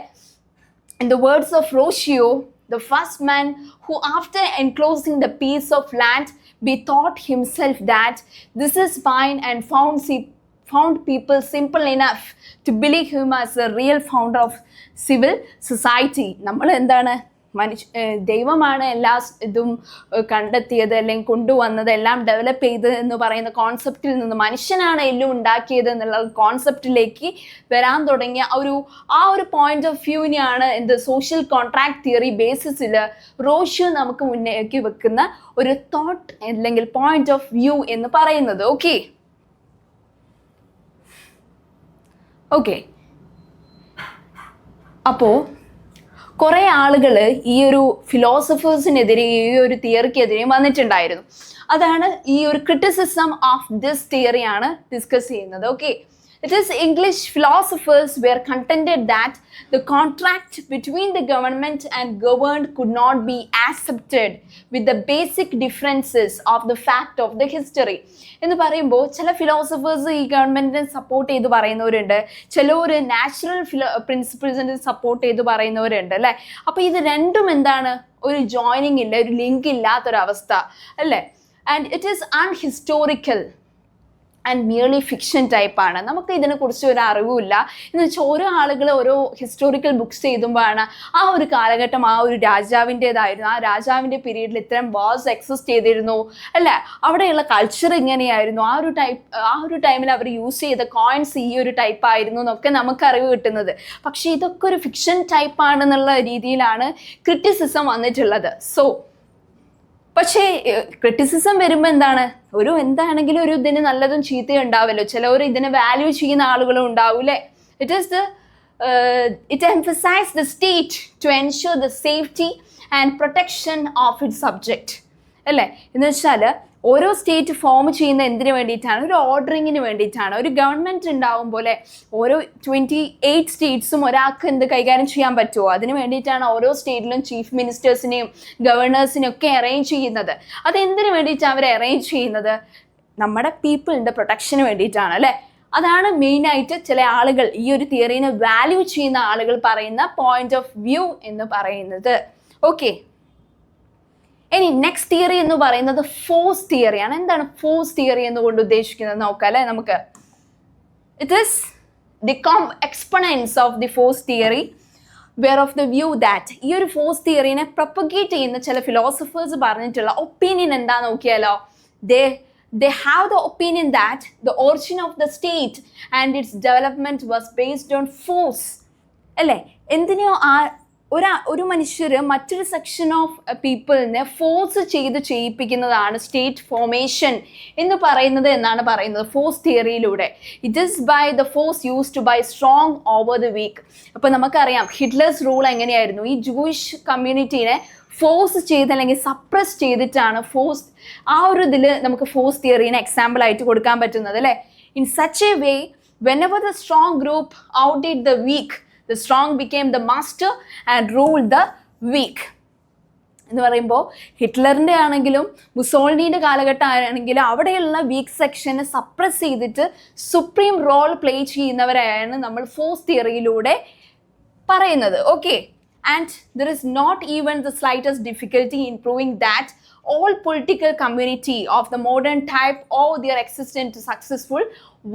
In the words of Rocio, the first man who, after enclosing the piece of land, bethought himself that this is mine, and found people simple enough to believe him as a real founder of civil society. നമ്മൾ എന്താണ്? ദൈവമാണ് എല്ലാ ഇതും കണ്ടെത്തിയത് അല്ലെങ്കിൽ കൊണ്ടുവന്നത്, എല്ലാം develop ചെയ്തത് എന്ന് പറയുന്ന കോൺസെപ്റ്റിൽ നിന്ന് മനുഷ്യനാണ് എല്ലാം ഉണ്ടാക്കിയത് എന്നുള്ള കോൺസെപ്റ്റിലേക്ക് വരാൻ തുടങ്ങിയ ആ ഒരു പോയിന്റ് ഓഫ് വ്യൂവിനെയാണ് സോഷ്യൽ കോൺട്രാക്ട് തിയറി ബേസിസിൽ റോഷ്യോ നമുക്ക് മുന്നേക്ക് വെക്കുന്ന ഒരു തോട്ട് അല്ലെങ്കിൽ പോയിന്റ് ഓഫ് വ്യൂ എന്ന് പറയുന്നത്. ഓക്കെ അപ്പോൾ കുറേ ആളുകൾ ഈ ഒരു ഫിലോസഫേഴ്സിനെതിരെ, ഈ ഒരു തിയറിക്കെതിരെയും വന്നിട്ടുണ്ടായിരുന്നു. അതാണ് ഈ ഒരു ക്രിറ്റിസിസം ഓഫ് ദിസ് തിയറിയാണ് ഡിസ്കസ് ചെയ്യുന്നത്. It is English philosophers were contended that the contract between the government and governed could not be accepted with the basic differences of the fact of the history. എന്ന് പറയുമ്പോൾ ചില philosophers ഈ ഗവൺമെന്റിനെ support ചെയ്ത് പറയുന്നവരുണ്ട്, ചിലർ natural പ്രിൻസിപ്പിൾസിനെ support ചെയ്ത് പറയുന്നവരുണ്ട് അല്ലേ? അപ്പോൾ ഇത് രണ്ടും എന്താണ്? ഒരു ജോയിനിങ് ഇല്ല, ഒരു ലിങ്ക് ഇല്ലാത്തൊരവസ്ഥ അല്ലേ? And it is unhistorical and merely fiction ടൈപ്പാണ്. നമുക്ക് ഇതിനെക്കുറിച്ച് ഒരു അറിവുമില്ല എന്ന് വെച്ചാൽ ഓരോ ആളുകൾ ഓരോ ഹിസ്റ്റോറിക്കൽ ബുക്സ് എഴുതുമ്പോഴാണ് ആ ഒരു കാലഘട്ടം ആ ഒരു രാജാവിൻ്റെതായിരുന്നു, ആ രാജാവിൻ്റെ പീരീഡിൽ ഇത്തരം വാർസ് എക്സിസ്റ്റ് ചെയ്തിരുന്നു അല്ലേ, അവിടെയുള്ള കൾച്ചർ ഇങ്ങനെയായിരുന്നു, ആ ഒരു ടൈമിൽ അവർ യൂസ് ചെയ്ത കോയിൻസ് ഈ ഒരു ടൈപ്പായിരുന്നു എന്നൊക്കെ നമുക്ക് അറിവ് കിട്ടുന്നത്. പക്ഷേ ഇതൊക്കെ ഒരു ഫിക്ഷൻ ടൈപ്പാണെന്നുള്ള രീതിയിലാണ് ക്രിറ്റിസിസം വന്നിട്ടുള്ളത്. പക്ഷേ ക്രിറ്റിസിസം വരുമ്പോൾ എന്താണെങ്കിലും ഒരു ഇതിന് നല്ലതും ചീത്തയും ഉണ്ടാവുമല്ലോ. ചിലവർ ഇതിനെ വാല്യൂ ചെയ്യുന്ന ആളുകളും ഉണ്ടാവും അല്ലേ? It emphasizes the state to ensure the safety and protection of its subject അല്ലേ? എന്ന് വെച്ചാൽ ഓരോ സ്റ്റേറ്റ് ഫോം ചെയ്യുന്ന എന്തിനു വേണ്ടിയിട്ടാണ്? ഒരു ഓർഡറിങ്ങിന് വേണ്ടിയിട്ടാണ്. ഒരു ഗവൺമെൻറ് ഉണ്ടാവും പോലെ ഓരോ 28 സ്റ്റേറ്റ്സും ഒരാൾക്ക് കൈകാര്യം ചെയ്യാൻ പറ്റുമോ? അതിന് വേണ്ടിയിട്ടാണ് ഓരോ സ്റ്റേറ്റിലും ചീഫ് മിനിസ്റ്റേഴ്സിനെയും ഗവർണേഴ്സിനെയും ഒക്കെ അറേഞ്ച് ചെയ്യുന്നത്. അതെന്തിനു വേണ്ടിയിട്ടാണ് അവർ അറേഞ്ച് ചെയ്യുന്നത്? നമ്മുടെ പീപ്പിളിൻ്റെ പ്രൊട്ടക്ഷന് വേണ്ടിയിട്ടാണ് അല്ലേ? അതാണ് മെയിനായിട്ട് ചില ആളുകൾ, ഈ ഒരു തിയറീനെ വാല്യൂ ചെയ്യുന്ന ആളുകൾ പറയുന്ന പോയിന്റ് ഓഫ് വ്യൂ എന്ന് പറയുന്നത്. ഇനി നെക്സ്റ്റ് തിയറി എന്ന് പറയുന്നത് ഫോഴ്സ് തിയറിയാണ്. എന്താണ് ഫോഴ്സ് തിയറി എന്നുകൊണ്ട് ഉദ്ദേശിക്കുന്നത് നോക്കാം അല്ലേ നമുക്ക്. It is the exponents of the force theory were of the view that ഈ ഒരു ഫോഴ്സ് തിയറിനെ പ്രൊപ്പഗേറ്റ് ചെയ്യുന്ന ചില ഫിലോസഫേഴ്സ് പറഞ്ഞിട്ടുള്ള ഒപ്പീനിയൻ എന്താ നോക്കിയാലോ. They have the opinion that the origin of the state and its development was based on force അല്ലേ? എന്തിനോ ഒരു മനുഷ്യർ മറ്റൊരു സെക്ഷൻ ഓഫ് പീപ്പിളിനെ ഫോഴ്സ് ചെയ്യിപ്പിക്കുന്നതാണ് സ്റ്റേറ്റ് ഫോർമേഷൻ എന്ന് പറയുന്നത് എന്നാണ് പറയുന്നത് ഫോഴ്സ് തിയറിയിലൂടെ. It is by the force used by strong over the weak. അപ്പോൾ നമുക്കറിയാം ഹിറ്റ്ലേഴ്സ് റൂൾ എങ്ങനെയായിരുന്നു? ഈ ജൂയിഷ് കമ്മ്യൂണിറ്റീനെ ഫോഴ്സ് ചെയ്ത് അല്ലെങ്കിൽ സപ്രസ് ചെയ്തിട്ടാണ് ആ ഒരു ഇതിൽ നമുക്ക് ഫോഴ്സ് തിയറീനെ എക്സാമ്പിൾ ആയിട്ട് കൊടുക്കാൻ പറ്റുന്നത് അല്ലേ? In such a way whenever the strong group outdid the weak, the strong became the master and ruled the weak. എന്ന് പറയുമ്പോൾ ഹിറ്റ്ലറിൻ്റെ ആണെങ്കിലും മുസോളിനിയുടെ കാലഘട്ടം ആണെങ്കിലും അവിടെയുള്ള വീക്ക് സെക്ഷനെ സപ്രസ് ചെയ്തിട്ട് സുപ്രീം റോൾ പ്ലേ ചെയ്യുന്നവരെയാണ് നമ്മൾ ഫോഴ്സ് തിയറിയിലൂടെ പറയുന്നത്. And there is not even the slightest difficulty in proving that all political community of the modern type owe their existence to successful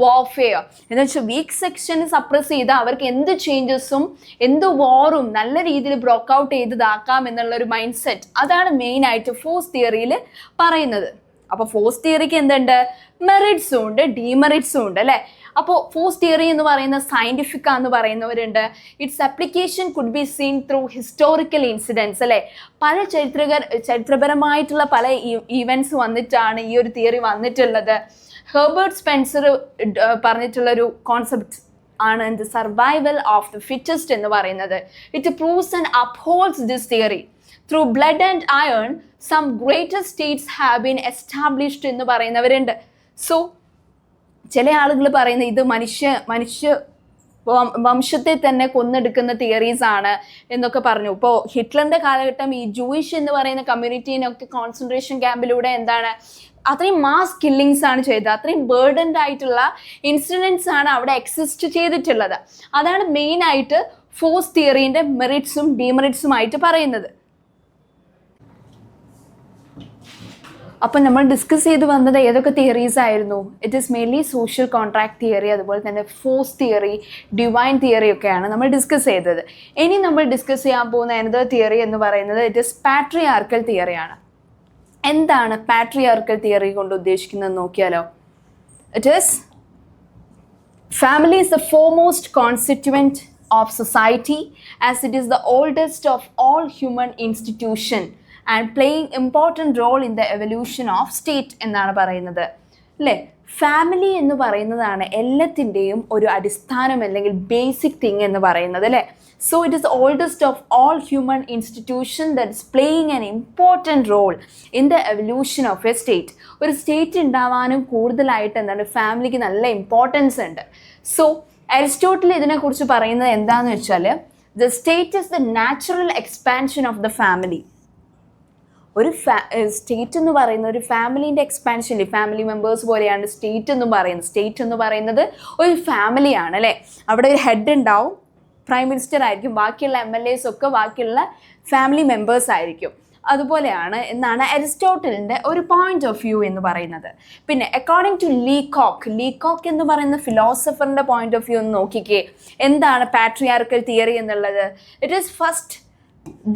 warfare. എന്ന് വെച്ചാൽ വീക്ക് സെക്ഷന് suppress ചെയ്ത് അവർക്ക് എന്ത് ചേഞ്ചസും എന്ത് വാറും നല്ല രീതിയിൽ ബ്രോക്ക് ഔട്ട് ചെയ്തതാക്കാം എന്നുള്ളൊരു മൈൻഡ് സെറ്റ്, അതാണ് മെയിനായിട്ട് ഫോഴ്സ് തിയറിയിൽ പറയുന്നത്. അപ്പോൾ ഫോഴ്സ് തിയറിക്ക് എന്തുണ്ട്? മെറിറ്റ്സും ഉണ്ട്, ഡീമെറിറ്റ്സും ഉണ്ട് അല്ലേ? അപ്പോൾ ഫോഴ്സ് തിയറി എന്ന് പറയുന്ന സയൻറ്റിഫിക് എന്ന് പറയുന്നവരുണ്ട്. Its application could be seen through historical incidents അല്ലേ? പല ചരിത്രപരമായിട്ടുള്ള പല ഈവൻറ്റ്സ് വന്നിട്ടാണ് ഈ ഒരു തിയറി വന്നിട്ടുള്ളത്. ഹെർബർട്ട് സ്പെൻസർ പറഞ്ഞിട്ടുള്ളൊരു കോൺസെപ്റ്റ് ആണ് the survival of the fittest എന്ന് പറയുന്നത്. It proves and upholds this theory. Through blood and iron, some greater states have been established എന്ന് പറയുന്നവരുണ്ട്. സോ ചില ആളുകൾ പറയുന്നത് ഇത് മനുഷ്യ വംശത്തെ തന്നെ കൊന്നെടുക്കുന്ന തിയറീസ് ആണ് എന്നൊക്കെ പറഞ്ഞു. ഇപ്പോൾ ഹിറ്റ്ലറിന്റെ കാലഘട്ടം ഈ ജൂയിഷ് എന്ന് പറയുന്ന കമ്മ്യൂണിറ്റീനൊക്കെ കോൺസെൻട്രേഷൻ ക്യാമ്പിലൂടെ എന്താണ് അത്രയും മാസ് കില്ലിങ്സ് ആണ് ചെയ്തത്, അത്രയും ബേർഡൻഡ് ആയിട്ടുള്ള ഇൻസിഡൻസ് ആണ് അവിടെ എക്സിസ്റ്റ് ചെയ്തിട്ടുള്ളത്. അതാണ് മെയിൻ ആയിട്ട് ഫോഴ്സ് തിയറീൻ്റെ മെറിറ്റ്സും ഡിമെറിറ്റ്സും ആയിട്ട് പറയുന്നത്. അപ്പം നമ്മൾ ഡിസ്കസ് ചെയ്ത് വന്നത് ഏതൊക്കെ തിയറീസ് ആയിരുന്നു? It is mainly social contract theory, അതുപോലെ തന്നെ ഫോഴ്സ് തിയറി, ഡിവൈൻ തിയറി ഒക്കെയാണ് നമ്മൾ ഡിസ്കസ് ചെയ്തത്. ഇനി നമ്മൾ ഡിസ്കസ് ചെയ്യാൻ പോകുന്ന അനദർ തിയറി എന്ന് പറയുന്നത് ഇറ്റ് ഈസ് പാട്രിയാർക്കൽ തിയറിയാണ്. എന്താണ് പാട്രിയാർക്കൽ തിയറി കൊണ്ട് ഉദ്ദേശിക്കുന്നത് നോക്കിയാലോ? It is family is the foremost constituent of society as it is the oldest of all human institution and playing important role in the evolution of state എന്നാണ് പറയുന്നത് അല്ലേ. Family എന്ന് പറയുന്നതാണ് എല്ലാത്തിൻ്റെയും ഒരു അടിസ്ഥാനം അല്ലെങ്കിൽ ബേസിക് തിങ് എന്ന് പറയുന്നത് അല്ലേ. So it is oldest of all human institution that is playing an important role in the evolution of a state. ഒരു സ്റ്റേറ്റ് ഉണ്ടാവാനും കൂടുതലായിട്ട് എന്താണ് ഫാമിലിക്ക് നല്ല ഇമ്പോർട്ടൻസ് ഉണ്ട്. സോ അരിസ്റ്റോട്ടിൽ ഇതിനെക്കുറിച്ച് പറയുന്നത് എന്താണെന്ന് വെച്ചാൽ the state is the natural expansion of the family. ഒരു സ്റ്റേറ്റ് എന്ന് പറയുന്ന ഒരു ഫാമിലീൻ്റെ എക്സ്പാൻഷൻ, ഫാമിലി മെമ്പേഴ്സ് പോലെയാണ് സ്റ്റേറ്റ് എന്ന് പറയുന്നത്. സ്റ്റേറ്റ് എന്ന് പറയുന്നത് ഒരു ഫാമിലിയാണ് അല്ലേ. അവിടെ ഒരു ഹെഡ് ഉണ്ടാവും, പ്രൈം മിനിസ്റ്റർ ആയിരിക്കും, ബാക്കിയുള്ള MLAs ഒക്കെ ബാക്കിയുള്ള ഫാമിലി മെമ്പേഴ്സ് ആയിരിക്കും. അതുപോലെയാണ് എന്നാണ് അരിസ്റ്റോട്ടലിൻ്റെ ഒരു പോയിന്റ് ഓഫ് വ്യൂ എന്ന് പറയുന്നത്. പിന്നെ അക്കോർഡിംഗ് ടു ലീകോക്ക് എന്ന് പറയുന്ന ഫിലോസഫറിൻ്റെ പോയിന്റ് ഓഫ് വ്യൂ ഒന്ന് നോക്കിക്കേ. എന്താണ് പാട്രിയാർക്കൽ തിയറി എന്നുള്ളത്? It is first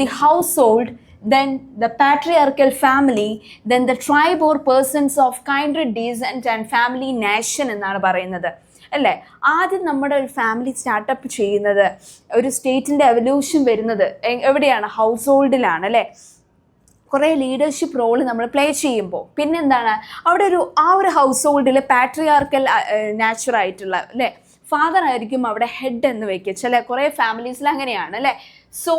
the house hold, then the patriarchal family, then the tribe or persons of kindred descent and family nation എന്നാണ് പറയുന്നത് അല്ലേ. ആദ്യം നമ്മുടെ ഒരു ഫാമിലി സ്റ്റാർട്ടപ്പ് ചെയ്യുന്നത്, ഒരു സ്റ്റേറ്റിൻ്റെ എവല്യൂഷൻ വരുന്നത് എവിടെയാണ്? ഹൗസ് ഹോൾഡിലാണ് അല്ലേ. കുറേ ലീഡർഷിപ്പ് റോൾ നമ്മൾ പ്ലേ ചെയ്യുമ്പോൾ പിന്നെന്താണ് അവിടെ ആ ഒരു ഹൗസ് ഹോൾഡിൽ പാട്രിയാർക്കൽ നാച്ചുറായിട്ടുള്ള അല്ലേ ഫാദർ ആയിരിക്കും അവിടെ ഹെഡ് എന്ന് വയ്ക്കുക. ചില കുറേ ഫാമിലീസിൽ അങ്ങനെയാണ് അല്ലേ. സോ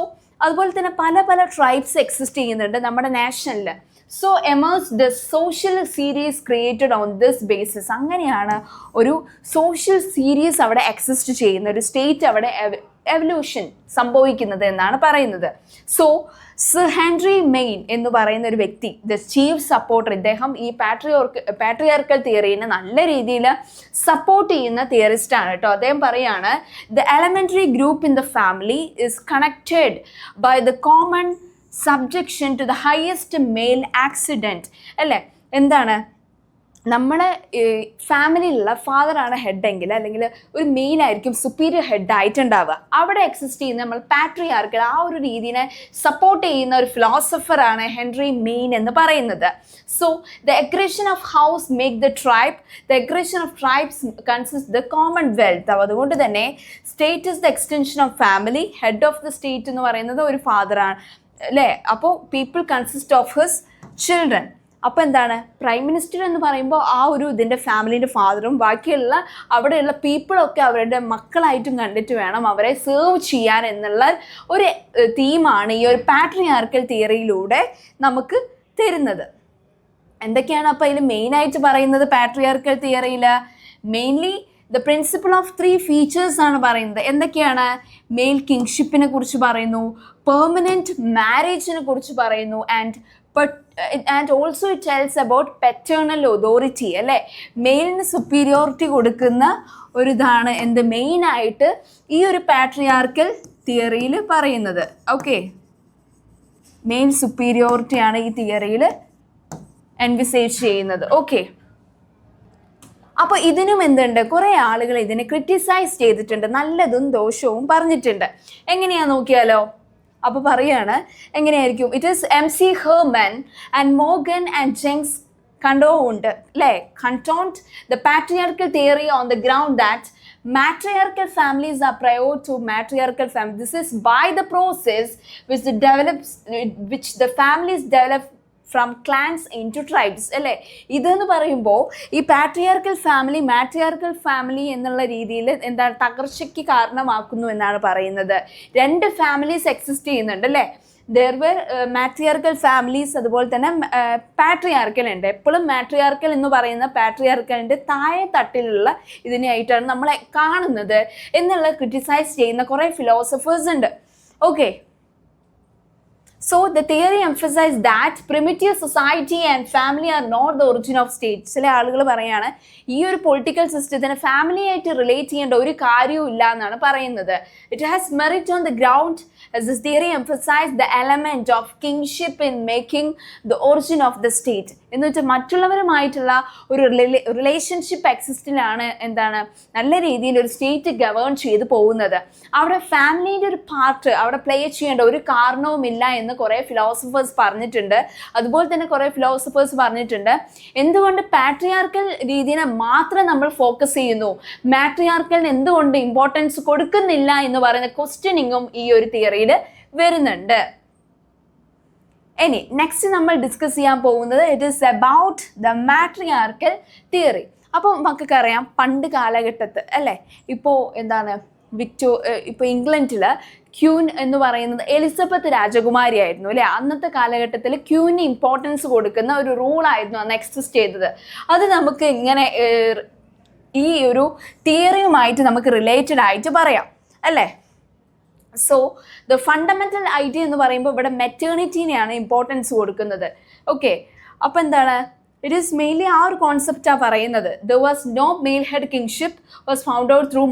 അതുപോലെ തന്നെ പല പല ട്രൈബ്സ് എക്സിസ്റ്റ് ചെയ്യുന്നുണ്ട് നമ്മുടെ നാഷനിൽ. So emerges the social series created on this basis. അങ്ങനെയാണ് ഒരു സോഷ്യൽ സീരീസ് അവിടെ എക്സിസ്റ്റ് ചെയ്യുന്ന ഒരു സ്റ്റേറ്റ് അവിടെ എവല്യൂഷൻ സംഭവിക്കുന്നത് എന്നാണ് പറയുന്നത്. സോ സർ ഹെൻറി മെയിൻ എന്ന് പറയുന്ന ഒരു വ്യക്തി, ദ ചീഫ് സപ്പോർട്ടർ, ഇദ്ദേഹം ഈ പാട്രിയാർക്കൽ തിയറീനെ നല്ല രീതിയിൽ സപ്പോർട്ട് ചെയ്യുന്ന തിയറിസ്റ്റാണ് കേട്ടോ. അദ്ദേഹം പറയാണ് the elementary group in the family is connected by the common subjection to the highest male accident അല്ലേ. എന്താണ് നമ്മുടെ ഫാമിലിയിലുള്ള ഫാദറാണ് ഹെഡെങ്കിൽ അല്ലെങ്കിൽ ഒരു മെയിലായിരിക്കും സുപ്പീരിയർ ഹെഡായിട്ടുണ്ടാവുക. അവിടെ എക്സിസ്റ്റ് ചെയ്യുന്ന നമ്മൾ പാട്രിയാർക്കൽ ആ ഒരു രീതിയെ സപ്പോർട്ട് ചെയ്യുന്ന ഒരു ഫിലോസഫറാണ് ഹെൻറി മെയിൻ എന്ന് പറയുന്നത്. So the aggression of house make the tribe, the aggression of tribes consist the common wealth. അതുകൊണ്ട് തന്നെ state is the extension of family. Head of the state എന്ന് പറയുന്നത് ഒരു ഫാദറാണ് അല്ലേ. അപ്പോൾ people consist of his children. അപ്പോൾ എന്താണ് prime minister എന്ന് പറയുമ്പോൾ ആ ഒരു ഇതിൻ്റെ ഫാമിലിൻ്റെ ഫാദറും ബാക്കിയുള്ള അവിടെയുള്ള പീപ്പിളൊക്കെ അവരുടെ മക്കളായിട്ടും കണ്ടിട്ട് വേണം അവരെ സെർവ് ചെയ്യാൻ എന്നുള്ള ഒരു തീമാണ് ഈ ഒരു പാട്രിയാർക്കൽ തിയറിയിലൂടെ നമുക്ക് തരുന്നത്. എന്തൊക്കെയാണ് അപ്പോൾ അതിൽ മെയിനായിട്ട് പറയുന്നത് പാട്രിയാർക്കൽ തിയറിയിൽ? Mainly the principle of 3 features ആണ് പറയുന്നത്. എന്തൊക്കെയാണ്? മെയിൽ കിങ്ഷിപ്പിനെ കുറിച്ച് പറയുന്നു, പെർമനൻറ്റ് മാരേജിനെ കുറിച്ച് പറയുന്നു, and also it tells about paternal authority അല്ലേ. മെയിലിന് സുപ്പീരിയോറിറ്റി കൊടുക്കുന്ന ഒരു ഇതാണ് എന്ത് മെയിനായിട്ട് ഈ ഒരു പാട്രിയാർക്കൽ തിയറിയിൽ പറയുന്നത്. ഓക്കെ, മെയിൽ സുപ്പീരിയോറിറ്റിയാണ് ഈ തിയറിയിൽ എൻവിസേജ് ചെയ്യുന്നത്. ഓക്കെ, അപ്പോൾ ഇതിനും എന്തുണ്ട്, കുറേ ആളുകൾ ഇതിനെ ക്രിറ്റിസൈസ് ചെയ്തിട്ടുണ്ട്, നല്ലതും ദോഷവും പറഞ്ഞിട്ടുണ്ട്. എങ്ങനെയാ നോക്കിയാലോ? അപ്പോൾ പറയാണ് എങ്ങനെയായിരിക്കും? It is MC Herman and Morgan and Jenks contend അല്ലേ contend the patriarchal theory on the ground that matriarchal families are prior to matriarchal families. This is by the process which the families develop from clans into tribes അല്ലേ. ഇതെന്ന് പറയുമ്പോൾ ഈ matriarchal family എന്നുള്ള രീതിയിൽ എന്താണ് തകർച്ചയ്ക്ക് കാരണമാക്കുന്നു എന്നാണ് പറയുന്നത്. 2 ഫാമിലീസ് എക്സിസ്റ്റ് ചെയ്യുന്നുണ്ട് അല്ലേ. there were matriarchal families, അതുപോലെ തന്നെ പാട്രിയാർക്കൽ ഉണ്ട്. എപ്പോഴും മാട്രിയാർക്കൽ എന്ന് പറയുന്ന പാട്രിയാർക്കലിൻ്റെ താഴെ തട്ടിലുള്ള ഇതിനായിട്ടാണ് നമ്മളെ കാണുന്നത് എന്നുള്ള ക്രിറ്റിസൈസ് ചെയ്യുന്ന കുറേ ഫിലോസഫേഴ്സ് ഉണ്ട്. Okay, so the theory emphasized that primitive society and family are not the origin of state. ചില ആളുകൾ പറയാണ് ഈ ഒരു പൊളിറ്റിക്കൽ സിസ്റ്റത്തിന് ഫാമിലി ആയിട്ട് റിലേറ്റ് ചെയ്യേണ്ട ഒരു കാര്യവും ഇല്ല എന്നാണ് പറയുന്നത്. It has merit on the ground as this theory emphasized the element of kingship in making the origin of the state. എന്ന് വെച്ചാൽ മറ്റുള്ളവരുമായിട്ടുള്ള ഒരു റിലേഷൻഷിപ്പ് എക്സിസ്റ്റിലാണ് എന്താണ് നല്ല രീതിയിൽ ഒരു സ്റ്റേറ്റ് ഗവേൺ ചെയ്ത് പോകുന്നത്. അവിടെ ഫാമിലിൻ്റെ ഒരു പാർട്ട് അവിടെ പ്ലേ ചെയ്യേണ്ട ഒരു കാരണവുമില്ല എന്ന് കുറേ ഫിലോസഫേഴ്സ് പറഞ്ഞിട്ടുണ്ട്. അതുപോലെ തന്നെ കുറേ ഫിലോസഫേഴ്സ് പറഞ്ഞിട്ടുണ്ട് എന്തുകൊണ്ട് പാട്രിയാർക്കൽ രീതിയെ മാത്രം നമ്മൾ ഫോക്കസ് ചെയ്യുന്നു, മാട്രിയാർക്കലിന് എന്തുകൊണ്ട് ഇമ്പോർട്ടൻസ് കൊടുക്കുന്നില്ല എന്ന് പറയുന്ന ക്വസ്റ്റ്യനിങ്ങും ഈ ഒരു തിയറിയിൽ വരുന്നുണ്ട്. ഇനി നെക്സ്റ്റ് നമ്മൾ ഡിസ്കസ് ചെയ്യാൻ പോകുന്നത് it is about the matriarchal theory. അപ്പോൾ നമുക്കറിയാം പണ്ട് കാലഘട്ടത്ത് അല്ലേ, ഇപ്പോൾ എന്താണ് ഇപ്പോൾ ഇംഗ്ലണ്ടിൽ ക്യൂൻ എന്ന് പറയുന്നത് എലിസബത്ത് രാജകുമാരിയായിരുന്നു അല്ലേ. അന്നത്തെ കാലഘട്ടത്തിൽ ക്യൂന് ഇമ്പോർട്ടൻസ് കൊടുക്കുന്ന ഒരു റൂളായിരുന്നു അന്ന് എക്സിസ്റ്റ് ചെയ്തത്. അത് നമുക്ക് ഇങ്ങനെ ഈ ഒരു തിയറിയുമായിട്ട് നമുക്ക് റിലേറ്റഡ് ആയിട്ട് പറയാം അല്ലേ. സോ ദ ഫണ്ടമെൻ്റൽ ഐഡിയ എന്ന് പറയുമ്പോൾ ഇവിടെ മെറ്റേണിറ്റീനെയാണ് ഇമ്പോർട്ടൻസ് കൊടുക്കുന്നത്. ഓക്കെ, അപ്പോൾ എന്താണ് ഇറ്റ് ഈസ് മെയിൻലി ആ ഒരു കോൺസെപ്റ്റാണ് പറയുന്നത്. There was no male head kinship was found out through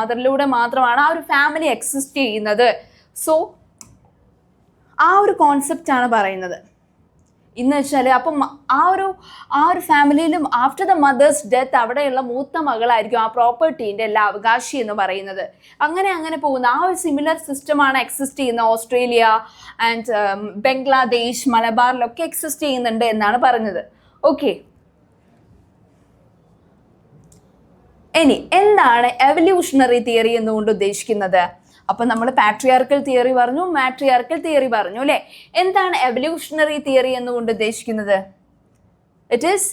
മദറിലൂടെ മാത്രമാണ് ആ ഒരു ഫാമിലി എക്സിസ്റ്റ് ചെയ്യുന്നത്. സോ ആ ഒരു കോൺസെപ്റ്റാണ് പറയുന്നത്. എന്ന് വെച്ചാൽ അപ്പം ആ ഒരു ഫാമിലിയിലും ആഫ്റ്റർ ദ മദേഴ്സ് ഡെത്ത് അവിടെയുള്ള മൂത്ത മകളായിരിക്കും ആ പ്രോപ്പർട്ടീൻ്റെ എല്ലാ അവകാശി എന്ന് പറയുന്നത്. അങ്ങനെ പോകുന്ന ആ ഒരു സിമിലർ സിസ്റ്റമാണ് എക്സിസ്റ്റ് ചെയ്യുന്ന ഓസ്ട്രേലിയ ആൻഡ് ബംഗ്ലാദേശ്, മലബാറിലൊക്കെ എക്സിസ്റ്റ് ചെയ്യുന്നുണ്ട് എന്നാണ് പറഞ്ഞത്. ഓക്കെ, ഇനി എന്താണ് എവല്യൂഷണറി തിയറി എന്നുകൊണ്ട് ഉദ്ദേശിക്കുന്നത്? അപ്പം നമ്മൾ പാട്രിയാർക്കൽ തിയറി പറഞ്ഞു, മാട്രിയാർക്കൽ തിയറി പറഞ്ഞു അല്ലേ. എന്താണ് എവല്യൂഷണറി തിയറി എന്നുകൊണ്ട് ഉദ്ദേശിക്കുന്നത്? It is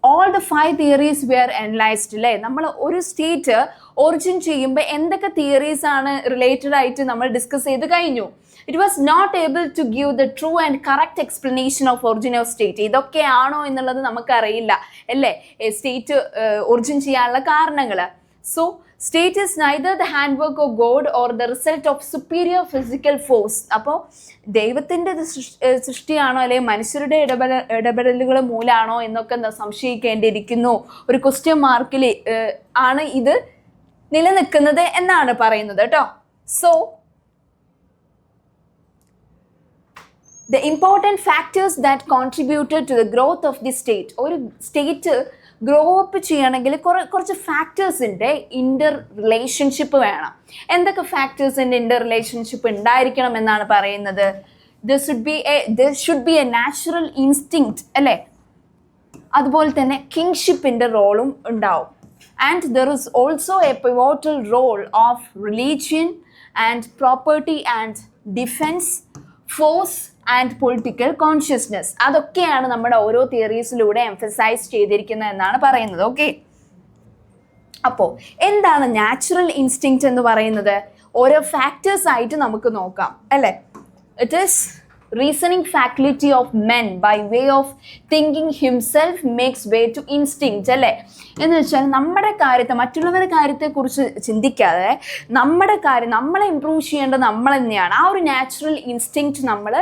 all the 5 theories were analysed അല്ലേ. നമ്മൾ ഒരു സ്റ്റേറ്റ് ഒറിജിൻ ചെയ്യുമ്പോൾ എന്തൊക്കെ തിയറീസ് ആണ് റിലേറ്റഡ് ആയിട്ട് നമ്മൾ ഡിസ്കസ് ചെയ്ത് കഴിഞ്ഞു. It was not able to give the true and correct explanation of origin of state. ഇതൊക്കെയാണോ എന്നുള്ളത് നമുക്കറിയില്ല അല്ലേ, സ്റ്റേറ്റ് ഒറിജിൻ ചെയ്യാനുള്ള കാരണങ്ങൾ. So state is neither the handwork of God or the result of superior physical force. അപ്പോൾ ദൈവത്തിൻ്റെ സൃഷ്ടിയാണോ അല്ലെങ്കിൽ മനുഷ്യരുടെ ഇടപെടലുകൾ മൂലമാണോ എന്നൊക്കെ സംശയിക്കേണ്ടിയിരിക്കുന്നു. ഒരു ക്വസ്റ്റ്യൻ മാർക്കിൽ ആണ് ഇത് നിലനിൽക്കുന്നത് എന്നാണ് പറയുന്നത് കേട്ടോ. So the important factors that contributed to the growth of the state. ഒരു സ്റ്റേറ്റ് ഗ്രോ അപ്പ് ചെയ്യണമെങ്കിൽ കുറച്ച് ഫാക്ടേഴ്സിൻ്റെ ഇൻ്റർ റിലേഷൻഷിപ്പ് വേണം. എന്തൊക്കെ ഫാക്ടേഴ്സിൻ്റെ ഇൻ്റർ റിലേഷൻഷിപ്പ് ഉണ്ടായിരിക്കണം എന്നാണ് പറയുന്നത്? there should be a natural instinct അല്ലേ. അതുപോലെ തന്നെ കിങ്ഷിപ്പിൻ്റെ റോളും ഉണ്ടാവും. And there is also a pivotal role of religion and property and defense, force and political consciousness. അതൊക്കെയാണ് നമ്മുടെ ഓരോ തിയറീസിലൂടെ എംഫസൈസ് ചെയ്തിരിക്കുന്നത് എന്നാണ് പറയുന്നത്. ഓക്കെ, അപ്പോൾ എന്താണ് നാച്ചുറൽ ഇൻസ്റ്റിങ്ക്റ്റ് എന്ന് പറയുന്നത്? ഓരോ ഫാക്ടേഴ്സ് ആയിട്ട് നമുക്ക് നോക്കാം അല്ലേ. It is reasoning faculty of men by way of thinking himself makes way to instinct അല്ലേ. എന്ന് വെച്ചാൽ നമ്മുടെ കാര്യത്തെ മറ്റുള്ളവരുടെ കാര്യത്തെക്കുറിച്ച് ചിന്തിക്കാതെ നമ്മുടെ കാര്യം നമ്മളെ ഇമ്പ്രൂവ് ചെയ്യേണ്ടത് നമ്മൾ തന്നെയാണ്. ആ ഒരു നാച്ചുറൽ ഇൻസ്റ്റിങ്ക്റ്റ് നമ്മൾ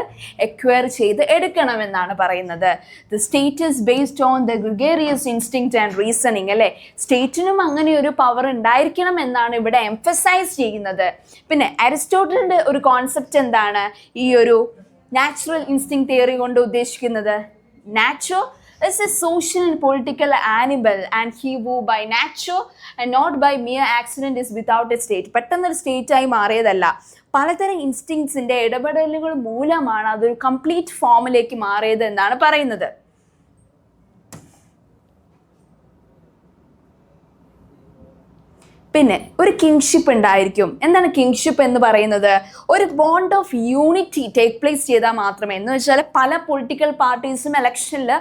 എക്വയർ ചെയ്ത് എടുക്കണമെന്നാണ് പറയുന്നത്. The state is based on the Gregorios instinct and reasoning അല്ലേ. സ്റ്റേറ്റിനും അങ്ങനെ ഒരു പവർ ഉണ്ടായിരിക്കണം എന്നാണ് ഇവിടെ എംഫസൈസ് ചെയ്യുന്നത്. പിന്നെ അരിസ്റ്റോട്ടലിൻ്റെ ഒരു കോൺസെപ്റ്റ് എന്താണ് ഈ ഒരു നാച്ചുറൽ ഇൻസ്റ്റിങ് തിയറി കൊണ്ട് ഉദ്ദേശിക്കുന്നത്? Nature is a social and political animal and he who by nature and not by mere accident is without a state. പെട്ടെന്നൊരു സ്റ്റേറ്റായി മാറിയതല്ല, പലതരം ഇൻസ്റ്റിങ്സിൻ്റെ ഇടപെടലുകൾ മൂലമാണ് അതൊരു കംപ്ലീറ്റ് ഫോമിലേക്ക് മാറിയത് എന്നാണ് പറയുന്നത്. പിന്നെ ഒരു കിങ്ഷിപ്പ് ഉണ്ടായിരിക്കും. എന്താണ് കിങ്ഷിപ്പ് എന്ന് പറയുന്നത്? ഒരു bond of unity take place ചെയ്താൽ മാത്രമേ, എന്ന് വെച്ചാൽ പല പൊളിറ്റിക്കൽ പാർട്ടീസും ഇലക്ഷനിൽ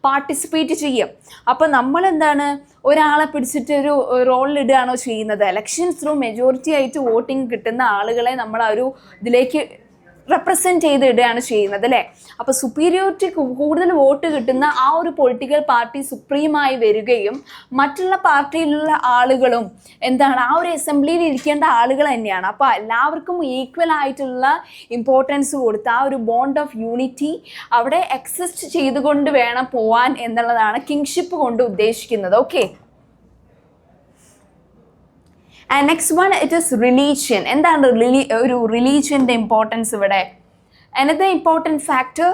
പാർട്ടിസിപ്പേറ്റ് ചെയ്യും. അപ്പോൾ നമ്മൾ എന്താണ് ഒരാളെ പിടിച്ചിട്ട് ഒരു റോളിലിടുകയാണോ ചെയ്യുന്നത്? ഇലക്ഷൻസ് ത്രൂ മെജോറിറ്റി ആയിട്ട് വോട്ടിംഗ് കിട്ടുന്ന ആളുകളെ നമ്മൾ ആ ഒരു ഇതിലേക്ക് റെപ്രസെൻറ്റ് ചെയ്തിടുകയാണ് ചെയ്യുന്നത് അല്ലേ. അപ്പോൾ സുപ്പീരിയോറിറ്റി കൂടുതൽ വോട്ട് കിട്ടുന്ന ആ ഒരു പൊളിറ്റിക്കൽ പാർട്ടി സുപ്രീമായി വരികയും മറ്റുള്ള പാർട്ടിയിലുള്ള ആളുകളും എന്താണ് ആ ഒരു അസംബ്ലിയിൽ ഇരിക്കേണ്ട ആളുകൾ തന്നെയാണ്. അപ്പോൾ എല്ലാവർക്കും ഈക്വൽ ആയിട്ടുള്ള ഇമ്പോർട്ടൻസ് കൊടുത്ത് ആ ഒരു ബോണ്ട് ഓഫ് യൂണിറ്റി അവിടെ എക്സിസ്റ്റ് ചെയ്തുകൊണ്ട് വേണം പോവാൻ എന്നുള്ളതാണ് കിങ്ഷിപ്പ് കൊണ്ട് ഉദ്ദേശിക്കുന്നത്. Okay, and next one it is religion. എന്താണ് ഒരു റിലീജിയൻ്റെ ഇമ്പോർട്ടൻസ് ഇവിടെ? Another important factor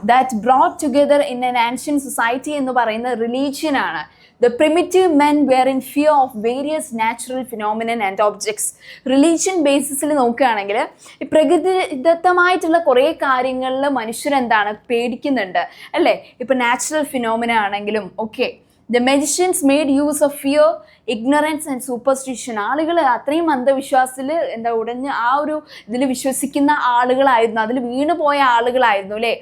that brought together in an ancient society എന്ന് പറയുന്നത് റിലീജിയൻ ആണ്. The primitive men were in fear of various natural phenomena and objects. Religion ബേസിസിൽ നോക്കുകയാണെങ്കിൽ ഈ പ്രകൃതിദത്തമായിട്ടുള്ള കുറേ കാര്യങ്ങളിൽ മനുഷ്യരെന്താണ് പേടിക്കുന്നുണ്ട് അല്ലേ. ഇപ്പം നാച്ചുറൽ ഫിനോമിന ആണെങ്കിലും okay. The magicians made use of fear, ignorance and superstition. ആളുകൾ അത്രയും അന്ധവിശ്വാസത്തിൽ ഉടഞ്ഞ് ആ ഒരു ഇതിൽ വിശ്വസിക്കുന്ന ആളുകളായിരുന്നു, അതിൽ വീണു പോയ ആളുകളായിരുന്നു അല്ലേ.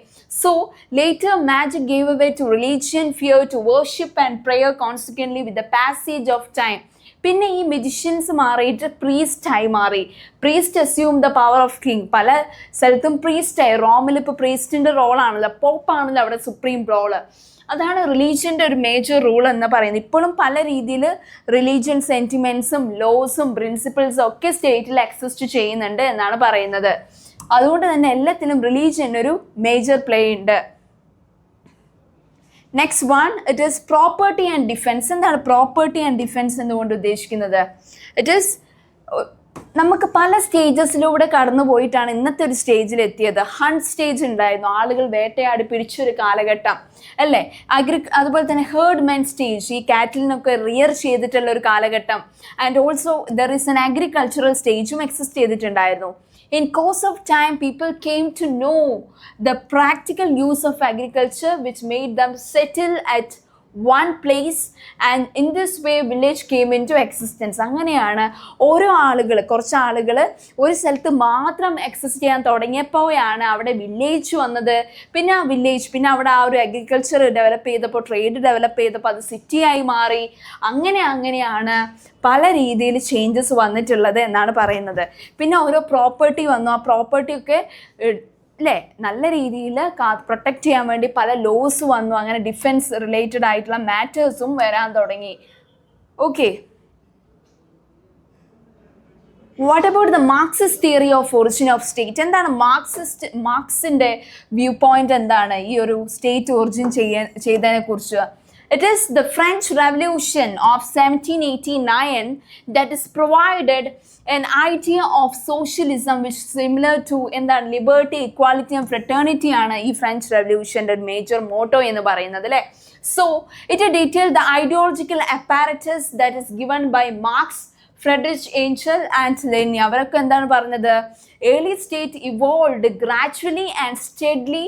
So later magic gave way to religion, fear to worship and prayer consequently with the passage of time. പിന്നെ ഈ മെജിഷ്യൻസ് മാറിയിട്ട് പ്രീസ്റ്റായി മാറി. Priest assume the power of king. പല സ്ഥലത്തും പ്രീസ്റ്റായി. റോമിൽ ഇപ്പോൾ പ്രീസ്റ്റിൻ്റെ റോളാണല്ലോ, പോപ്പാണല്ലോ അവിടെ സുപ്രീം റോള്. അതാണ് റിലീജിയൻ്റെ ഒരു മേജർ റൂൾ എന്ന് പറയുന്നത്. ഇപ്പോഴും പല രീതിയിൽ റിലീജിയൻ സെൻറ്റിമെൻറ്റ്സും ലോസും പ്രിൻസിപ്പിൾസും ഒക്കെ സ്റ്റേറ്റിൽ എക്സിസ്റ്റ് ചെയ്യുന്നുണ്ട് എന്നാണ് പറയുന്നത്. അതുകൊണ്ട് തന്നെ എല്ലാത്തിലും റിലീജിയൻ ഒരു മേജർ പ്ലേ ഉണ്ട്. Next one it is property and defence. എന്താണ് പ്രോപ്പർട്ടി ആൻഡ് ഡിഫെൻസ് എന്നുകൊണ്ട് ഉദ്ദേശിക്കുന്നത്? ഇറ്റ് ഈസ് നമുക്ക് പല സ്റ്റേജസിലൂടെ കടന്നു പോയിട്ടാണ് ഇന്നത്തെ ഒരു സ്റ്റേജിൽ എത്തിയത്. ഹണ്ട് സ്റ്റേജ് ഉണ്ടായിരുന്നു, ആളുകൾ വേട്ടയാടി പിടിച്ചൊരു കാലഘട്ടം അല്ലേ. അതുപോലെ തന്നെ ഹേർഡ് മെൻ സ്റ്റേജ്, ഈ കാറ്റിലിനൊക്കെ റിയർ ചെയ്തിട്ടുള്ള ഒരു കാലഘട്ടം. And also there is an agricultural സ്റ്റേജും എക്സിസ്റ്റ് ചെയ്തിട്ടുണ്ടായിരുന്നു. In course of time, people came to know the practical use of agriculture, which made them settle at one place, and in this way village came into existence. അങ്ങനെയാണ് ഓരോ ആളുകൾ, കുറച്ച് ആളുകൾ ഒരു സ്ഥലത്ത് മാത്രം എക്സിസ്റ്റ് ചെയ്യാൻ തുടങ്ങിയപ്പോഴാണ് അവിടെ വില്ലേജ് വന്നത്. പിന്നെ ആ വില്ലേജ്, പിന്നെ അവിടെ ആ ഒരു അഗ്രികൾച്ചർ ഡെവലപ്പ് ചെയ്തപ്പോൾ, ട്രേഡ് ഡെവലപ്പ് ചെയ്തപ്പോൾ അത് സിറ്റിയായി മാറി. അങ്ങനെയാണ് പല രീതിയിൽ ചേഞ്ചസ് വന്നിട്ടുള്ളത് എന്നാണ് പറയുന്നത്. പിന്നെ ഓരോ പ്രോപ്പർട്ടി വന്നു, ആ പ്രോപ്പർട്ടിയൊക്കെ അല്ലേ നല്ല രീതിയിൽ പ്രൊട്ടക്റ്റ് ചെയ്യാൻ വേണ്ടി പല ലോസ് വന്നു. അങ്ങനെ ഡിഫെൻസ് റിലേറ്റഡ് ആയിട്ടുള്ള മാറ്റേഴ്സും വരാൻ തുടങ്ങി. Okay, what about the Marxist theory of origin of state? എന്താണ് മാർക്സിൻ്റെ വ്യൂ പോയിന്റ് എന്താണ് ഈ ഒരു സ്റ്റേറ്റ് ഒറിജിൻ ചെയ്തതിനെ കുറിച്ച്? It is the French Revolution of 1789 that is provided an idea of socialism which is similar to എന്താണ് liberty, equality and fraternity ആണ് ഈ French റെവല്യൂഷൻ്റെ major motto എന്ന് പറയുന്നത് അല്ലേ. So it detailed the ideological apparatus that is given by Marx, Friedrich Engels and Lenin. അവരൊക്കെ എന്താണ് പറഞ്ഞത്? Early state evolved gradually and steadily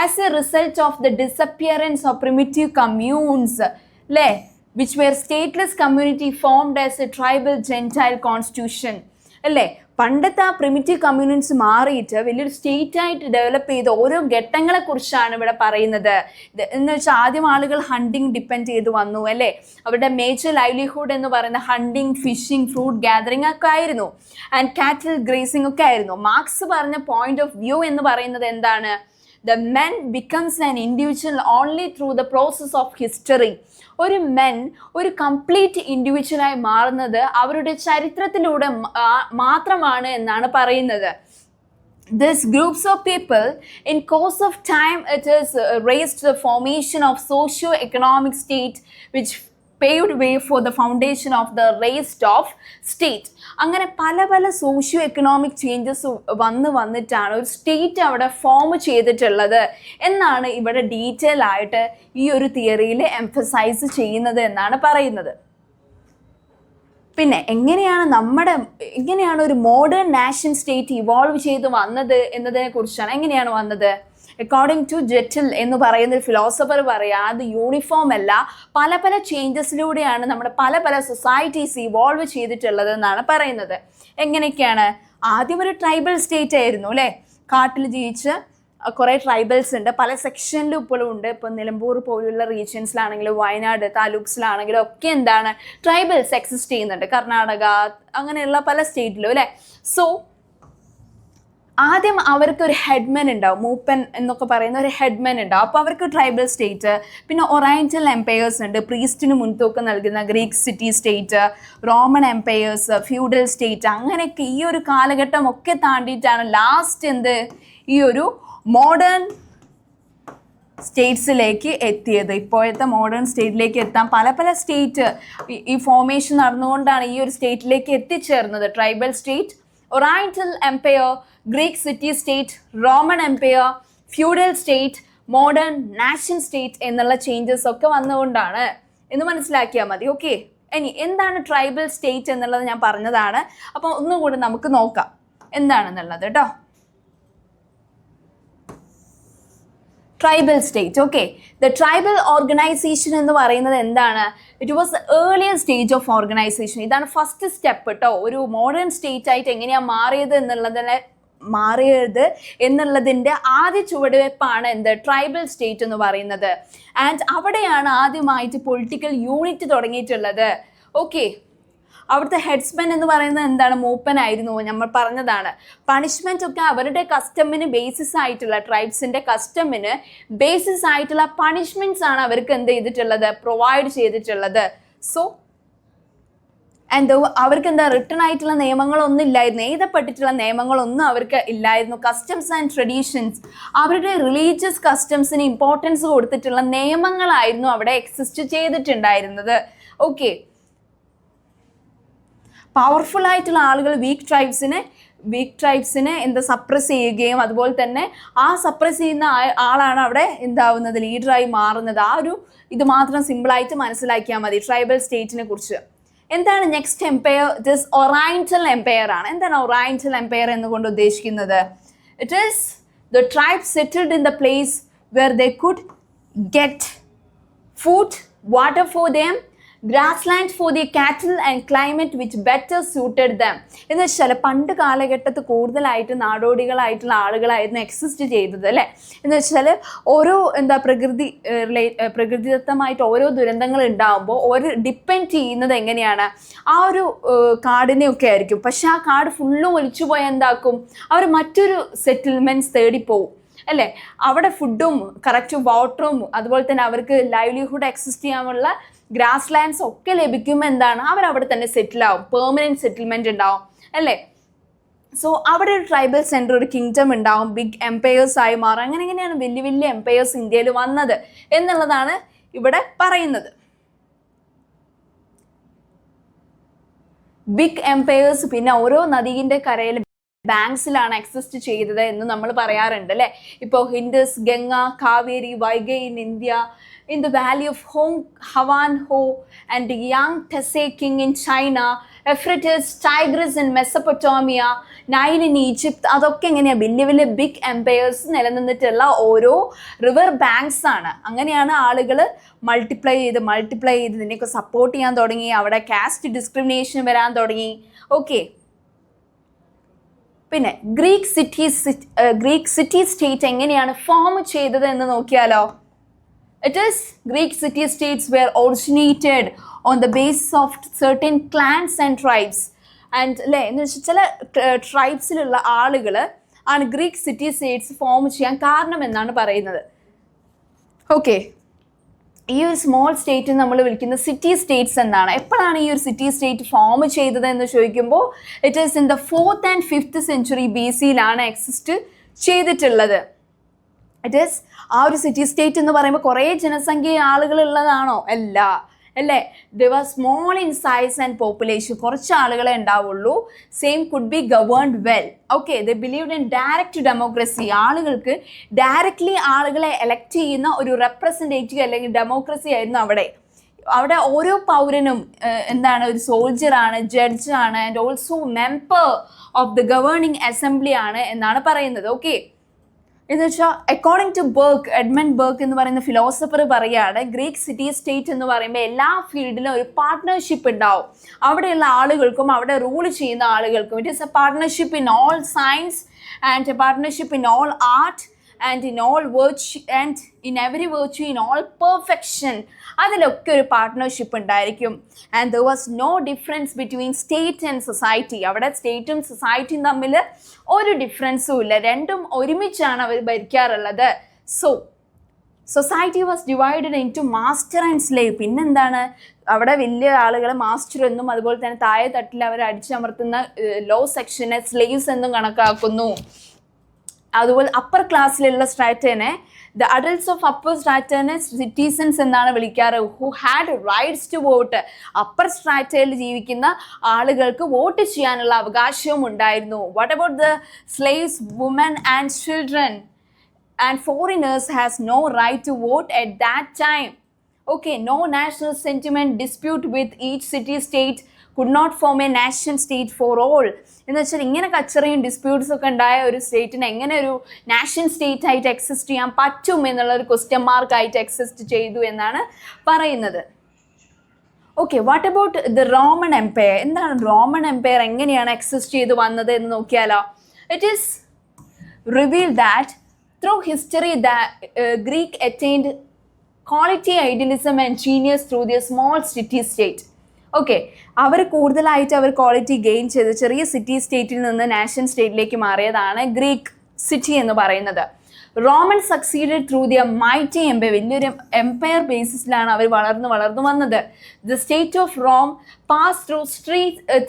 as a result of the disappearance of primitive communes, which were stateless community formed as a tribal Gentile constitution. പണ്ടത്തെ ആ primitive കമ്മ്യൂണിറ്റ്സ് മാറിയിട്ട് വലിയൊരു state ആയിട്ട് develop ചെയ്ത ഓരോ ഘട്ടങ്ങളെ കുറിച്ചാണ് ഇവിടെ പറയുന്നത്. എന്ന് വെച്ചാൽ ആദ്യം ആളുകൾ ഹണ്ടിങ് ഡിപ്പെൻഡ് ചെയ്ത് വന്നു അല്ലേ. അവരുടെ മേജർ ലൈവ്ലിഹുഡ് എന്ന് പറയുന്ന ഹണ്ടിങ്, ഫിഷിംഗ്, ഫ്രൂട്ട് ഗാദറിംഗ് ഒക്കെ ആയിരുന്നു. ആൻഡ് കാറ്റിൽ ഗ്രേസിംഗ് ഒക്കെ ആയിരുന്നു. മാർക്സ് പറഞ്ഞ പോയിന്റ് ഓഫ് വ്യൂ എന്ന് പറയുന്നത് എന്താണ്? The man becomes an individual only through the process of history. ഒരു മെൻ ഒരു കംപ്ലീറ്റ് ഇൻഡിവിജ്വലായി മാറുന്നത് അവരുടെ ചരിത്രത്തിലൂടെ മാത്രമാണ് എന്നാണ് പറയുന്നത്. These groups of people, in course of time, it has raised the formation of socio-economic state which paved way for the foundation of the raised of state. അങ്ങനെ പല socio economic changes വന്നിട്ടാണ് ഒരു state അവിടെ form ചെയ്തിട്ടുള്ളത് എന്നാണ് ഇവിടെ detail ആയിട്ട് ഈ ഒരു തിയറിയിൽ എംഫസൈസ് ചെയ്യുന്നത് എന്നാണ് പറയുന്നത്. പിന്നെ എങ്ങനെയാണ് ഒരു മോഡേൺ നാഷൻ സ്റ്റേറ്റ് ഇവോൾവ് ചെയ്ത് വന്നത് എന്നതിനെ കുറിച്ചാണ്. എങ്ങനെയാണ് വന്നത്? അക്കോർഡിംഗ് ടു ജെറ്റിൽ എന്ന് പറയുന്ന ഒരു ഫിലോസഫർ പറയാം, അത് യൂണിഫോം അല്ല, പല ചേഞ്ചസിലൂടെയാണ് നമ്മുടെ പല സൊസൈറ്റീസ് ഇവോൾവ് ചെയ്തിട്ടുള്ളത് എന്നാണ് പറയുന്നത്. എങ്ങനെയൊക്കെയാണ്? ആദ്യം ഒരു ട്രൈബൽ സ്റ്റേറ്റ് ആയിരുന്നു അല്ലേ. കാട്ടിൽ ജീവിച്ച് കുറേ ട്രൈബൽസ് ഉണ്ട്, പല സെക്ഷനിലും ഇപ്പോഴും ഉണ്ട്. ഇപ്പോൾ നിലമ്പൂർ പോലുള്ള റീജിയൻസിലാണെങ്കിലും വയനാട് താലൂക്സിലാണെങ്കിലും ഒക്കെ എന്താണ് ട്രൈബൽസ് എക്സിസ്റ്റ് ചെയ്യുന്നുണ്ട്. കർണാടക അങ്ങനെയുള്ള പല സ്റ്റേറ്റിലും അല്ലേ. സോ ആദ്യം അവർക്ക് ഒരു ഹെഡ്മൻ ഉണ്ടാവും, മൂപ്പൻ എന്നൊക്കെ പറയുന്ന ഒരു ഹെഡ്മൻ ഉണ്ടാവും. അപ്പോൾ അവർക്ക് ട്രൈബൽ സ്റ്റേറ്റ്. പിന്നെ ഒറൈന്റൽ എംപയേഴ്സ് ഉണ്ട്, പ്രീസ്റ്റിന് മുൻതൂക്കം നൽകുന്ന Greek city state, Roman empires, feudal state, അങ്ങനെയൊക്കെ ഈ ഒരു കാലഘട്ടം ഒക്കെ താണ്ടിയിട്ടാണ് ലാസ്റ്റ് ഈ ഒരു മോഡേൺ സ്റ്റേറ്റ്സിലേക്ക് എത്തിയത്. ഇപ്പോഴത്തെ മോഡേൺ സ്റ്റേറ്റിലേക്ക് എത്താൻ പല പല സ്റ്റേറ്റ് ഈ ഫോർമേഷൻ നടന്നുകൊണ്ടാണ് ഈ ഒരു സ്റ്റേറ്റിലേക്ക് എത്തിച്ചേർന്നത്. Tribal state, oriental empire, Greek city state, Roman empire, feudal state, modern nation state എന്നുള്ള ചേഞ്ചസ് ഒക്കെ വന്നുകൊണ്ടാണ് എന്ന് മനസ്സിലാക്കിയാൽ മതി. ഓക്കെ, ഇനി എന്താണ് ട്രൈബൽ സ്റ്റേറ്റ് എന്നുള്ളത് ഞാൻ പറഞ്ഞതാണ്. അപ്പോൾ ഒന്നുകൂടി നമുക്ക് നോക്കാം എന്താണെന്നുള്ളത് കേട്ടോ. Tribal state. Okay, the tribal organisation എന്ന് പറയുന്നത് എന്താണ്? It was the earlier stage of organisation. ഇതാണ് ഫസ്റ്റ് സ്റ്റെപ്പ് കേട്ടോ. ഒരു മോഡേൺ സ്റ്റേറ്റ് ആയിട്ട് എങ്ങനെയാണ് മാറിയത് എന്നുള്ളതിൻ്റെ ആദ്യ ചുവടുവെപ്പാണ് ട്രൈബൽ സ്റ്റേറ്റ് എന്ന് പറയുന്നത്. ആൻഡ് അവിടെയാണ് ആദ്യമായിട്ട് പൊളിറ്റിക്കൽ യൂണിറ്റ് തുടങ്ങിയിട്ടുള്ളത്. ഓക്കെ, അവിടുത്തെ ഹെഡ്സ്മാൻ എന്ന് പറയുന്നത് എന്താണ്? മൂപ്പനായിരുന്നു, നമ്മൾ പറഞ്ഞതാണ്. പണിഷ്മെന്റ് ഒക്കെ അവരുടെ കസ്റ്റമിന് ബേസിസ് ആയിട്ടുള്ള, ട്രൈബ്സിന്റെ കസ്റ്റമിന് ബേസിസ് ആയിട്ടുള്ള പണിഷ്മെന്റ്സ് ആണ് അവർക്ക് ചെയ്തിട്ടുള്ളത്, പ്രൊവൈഡ് ചെയ്തിട്ടുള്ളത്. സോ അവർക്ക് റിട്ടേൺ ആയിട്ടുള്ള നിയമങ്ങളൊന്നും ഇല്ലായിരുന്നു, എഴുതപ്പെട്ടിട്ടുള്ള നിയമങ്ങളൊന്നും അവർക്ക് ഇല്ലായിരുന്നു. കസ്റ്റംസ് ആൻഡ് ട്രഡീഷൻസ്, അവരുടെ റിലീജിയസ് കസ്റ്റംസിന് ഇമ്പോർട്ടൻസ് കൊടുത്തിട്ടുള്ള നിയമങ്ങളായിരുന്നു അവിടെ എക്സിസ്റ്റ് ചെയ്തിട്ടുണ്ടായിരുന്നത്. ഓക്കെ, പവർഫുൾ ആയിട്ടുള്ള ആളുകൾ വീക്ക് ട്രൈബ്സിനെ സപ്രസ് ചെയ്യുകയും അതുപോലെ തന്നെ ആ സപ്രസ് ചെയ്യുന്ന ആളാണ് അവിടെ ലീഡറായി മാറുന്നത്. ആ ഒരു ഇത് മാത്രം സിമ്പിളായിട്ട് മനസ്സിലാക്കിയാൽ മതി ട്രൈബൽ സ്റ്റേറ്റിനെ കുറിച്ച്. എന്താണ് next empire? It is oriental empire ആണ്. എന്താണ് ഒറൈന്റൽ എംപയർ എന്നുകൊണ്ട് ഉദ്ദേശിക്കുന്നത്? It is the tribe settled in the place where they could get food, water for them, grassland for the cattle and climate which better suited them. എന്ന് വെച്ചാൽ പണ്ട് കാലഘട്ടത്ത് കൂടുതലായിട്ട് നാടോടികളായിട്ടുള്ള ആളുകളായിരുന്നു എക്സിസ്റ്റ് ചെയ്തത് അല്ലേ. എന്ന് വെച്ചാൽ ഓരോ പ്രകൃതിദത്തമായിട്ട് ഓരോ ദുരന്തങ്ങൾ ഉണ്ടാകുമ്പോൾ ഒരു ഡിപ്പെൻഡ് ചെയ്യുന്നത് എങ്ങനെയാണ്? ആ ഒരു കാടിനെയൊക്കെ ആയിരിക്കും. പക്ഷെ ആ കാട് ഫുള്ളും ഒലിച്ചു പോയാൽ എന്താക്കും? അവർ മറ്റൊരു സെറ്റിൽമെൻറ്റ്സ് തേടിപ്പോവും അല്ലേ. അവിടെ ഫുഡും കറക്റ്റ് വാട്ടറും അതുപോലെ തന്നെ അവർക്ക് ലൈവ്ലിഹുഡ് എക്സിസ്റ്റ് ചെയ്യാനുള്ള ഗ്രാസ് ലാൻഡ്സ് ഒക്കെ ലഭിക്കുമ്പോൾ അവരവിടെ തന്നെ സെറ്റിൽ ആവും, പെർമനൻറ്റ് സെറ്റിൽമെൻറ്റ് ഉണ്ടാവും അല്ലേ. സോ അവിടെ ഒരു ട്രൈബൽ സെൻറ്റർ, ഒരു കിങ്ഡം ഉണ്ടാവും, ബിഗ് എംപയേഴ്സ് ആയി മാറും. അങ്ങനെയാണ് വലിയ വലിയ എംപയേഴ്സ് ഇന്ത്യയിൽ വന്നത് എന്നുള്ളതാണ് ഇവിടെ പറയുന്നത്. ബിഗ് എംപയേഴ്സ് പിന്നെ ഓരോ നദിയുടെ കരയിൽ ബാങ്ക്സിലാണ് എക്സിസ്റ്റ് ചെയ്തത് എന്ന് നമ്മൾ പറയാറുണ്ട് അല്ലേ. ഇപ്പോൾ Indus, Ganga, Kaveri, Vaigai in India, in the valley of Havan Ho and Yang Tse King in China, Euphrates, Tigris in Mesopotamia, Nile in Egypt. അതൊക്കെ എങ്ങനെയാണ്? വലിയ വലിയ ബിഗ് എംപയേഴ്സ് നിലനിന്നിട്ടുള്ള ഓരോ റിവർ ബാങ്ക്സ് ആണ്. അങ്ങനെയാണ് ആളുകൾ മൾട്ടിപ്ലൈ ചെയ്ത് ഇതിനെയൊക്കെ സപ്പോർട്ട് ചെയ്യാൻ തുടങ്ങി. അവിടെ കാസ്റ്റ് ഡിസ്ക്രിമിനേഷൻ വരാൻ തുടങ്ങി. ഓക്കെ, പിന്നെ ഗ്രീക്ക് സിറ്റി സ്റ്റേറ്റ് എങ്ങനെയാണ് ഫോം ചെയ്തത് എന്ന് നോക്കിയാലോ. It is Greek city-states were originated on the basis of certain clans and tribes. And എന്ന് വെച്ചാൽ ചില ട്രൈബ്സിലുള്ള ആളുകൾ ആണ് ഗ്രീക്ക് സിറ്റി സ്റ്റേറ്റ്സ് ഫോം ചെയ്യാൻ കാരണം എന്നാണ് പറയുന്നത്. ഓക്കെ, ഈ ഒരു സ്മോൾ സ്റ്റേറ്റ് നമ്മൾ വിളിക്കുന്ന സിറ്റി സ്റ്റേറ്റ്സ് എന്നാണ്. എപ്പോഴാണ് ഈ ഒരു സിറ്റി സ്റ്റേറ്റ് ഫോം ചെയ്തത് എന്ന് ചോദിക്കുമ്പോൾ it is in the 4th and 5th century BC exist ചെയ്തിട്ടുള്ളത്. ഇറ്റ് ഈസ് ആ ഒരു സിറ്റി സ്റ്റേറ്റ് എന്ന് പറയുമ്പോൾ കുറേ ജനസംഖ്യ ആളുകളുള്ളതാണോ? അല്ലേ. They were small in size and population, കുറച്ച് ആളുകളെ ഉണ്ടാവുള്ളൂ. Same could be governed well. Okay, they believed in direct democracy. ആളുകൾക്ക് ഡയറക്റ്റ്ലി ആളുകളെ എലക്ട് ചെയ്യുന്ന ഒരു റെപ്രസെൻറ്റേറ്റീവ് അല്ലെങ്കിൽ ഡെമോക്രസി ആയിരുന്നു അവിടെ ഓരോ പൗരനും ഒരു സോൾജറാണ്, ജഡ്ജാണ് and also member of the governing assembly ആണ് എന്നാണ് പറയുന്നത്. ഓക്കെ, എന്ന് വെച്ചാൽ അക്കോർഡിംഗ് ടു എഡ്മണ്ട് ബർക്ക് എന്ന് പറയുന്ന ഫിലോസഫർ പറയുകയാണ്, ഗ്രീക്ക് സിറ്റി സ്റ്റേറ്റ് എന്ന് പറയുമ്പോൾ എല്ലാ ഫീൽഡിലും ഒരു പാർട്ട്ണർഷിപ്പ് ഉണ്ടാവും. അവിടെയുള്ള ആളുകൾക്കും അവിടെ റൂൾ ചെയ്യുന്ന ആളുകൾക്കും. It is A partnership in all science and A partnership in all art and in all virtue and in every virtue, in all perfection. അതിലൊക്കെ ഒരു പാർട്ട്ണർഷിപ്പ് ഉണ്ടായിരിക്കും. And there was no difference between state and society. അവിടെ സ്റ്റേറ്റും സൊസൈറ്റിയും തമ്മിൽ ഒരു ഡിഫറൻസും ഇല്ല, രണ്ടും ഒരുമിച്ചാണ് അവർ ഭരിക്കാറുള്ളത്. So society was divided into master and slave. പിന്നെന്താണ്, അവിടെ വലിയ ആളുകൾ മാസ്റ്റർ എന്നും അതുപോലെ തന്നെ താഴെ തട്ടിൽ അവർ അടിച്ചമർത്തുന്ന ലോ സെക്ഷനെ സ്ലേവ്സ് എന്നും കണക്കാക്കുന്നു. അതുപോലെ അപ്പർ ക്ലാസ്സിലുള്ള സ്ട്രാറ്റനെ, ദ അഡൽട്സ് ഓഫ് അപ്പർ സ്ട്രാറ്റനെ സിറ്റിസൺസ് എന്നാണ് വിളിക്കാറ്, who had rights to vote. Upper സ്ട്രാറ്റയിൽ ജീവിക്കുന്ന ആളുകൾക്ക് വോട്ട് ചെയ്യാനുള്ള അവകാശവും ഉണ്ടായിരുന്നു. What about the slaves, woman and children and foreigners has no right to vote at that time. Okay, no national sentiment dispute with each city state could not form a nation state for all. എന്ന് വെച്ചാൽ ഇങ്ങനെ കച്ചറയും disputes ഒക്കെ ഉണ്ടായ ഒരു സ്റ്റേറ്റിന് എങ്ങനെ ഒരു nation state ആയിട്ട് exist ചെയ്യാൻ പറ്റും എന്നുള്ള ഒരു ക്വസ്റ്റ്യൻ മാർക്കായിട്ട് എക്സിസ്റ്റ് ചെയ്തു എന്നാണ് പറയുന്നത്. Okay, what about the Roman empire? എന്താണ് റോമൻ എംപയർ, എങ്ങനെയാണ് എക്സിസ്റ്റ് ചെയ്ത് വന്നത് എന്ന് നോക്കിയാലോ? It is revealed that through history the Greek attained quality idealism and genius through their small city state. ഓക്കെ, അവർ കൂടുതലായിട്ട് അവർ ക്വാളിറ്റി ഗെയിൻ ചെയ്ത് ചെറിയ സിറ്റി സ്റ്റേറ്റിൽ നിന്ന് നാഷൻ സ്റ്റേറ്റിലേക്ക് മാറിയതാണ് ഗ്രീക്ക് സിറ്റി എന്ന് പറയുന്നത്. Roman succeeded through their mighty empire. വലിയൊരു എംപയർ ബേസിസിലാണ് അവർ വളർന്നു വന്നത്. The state of Rome pass through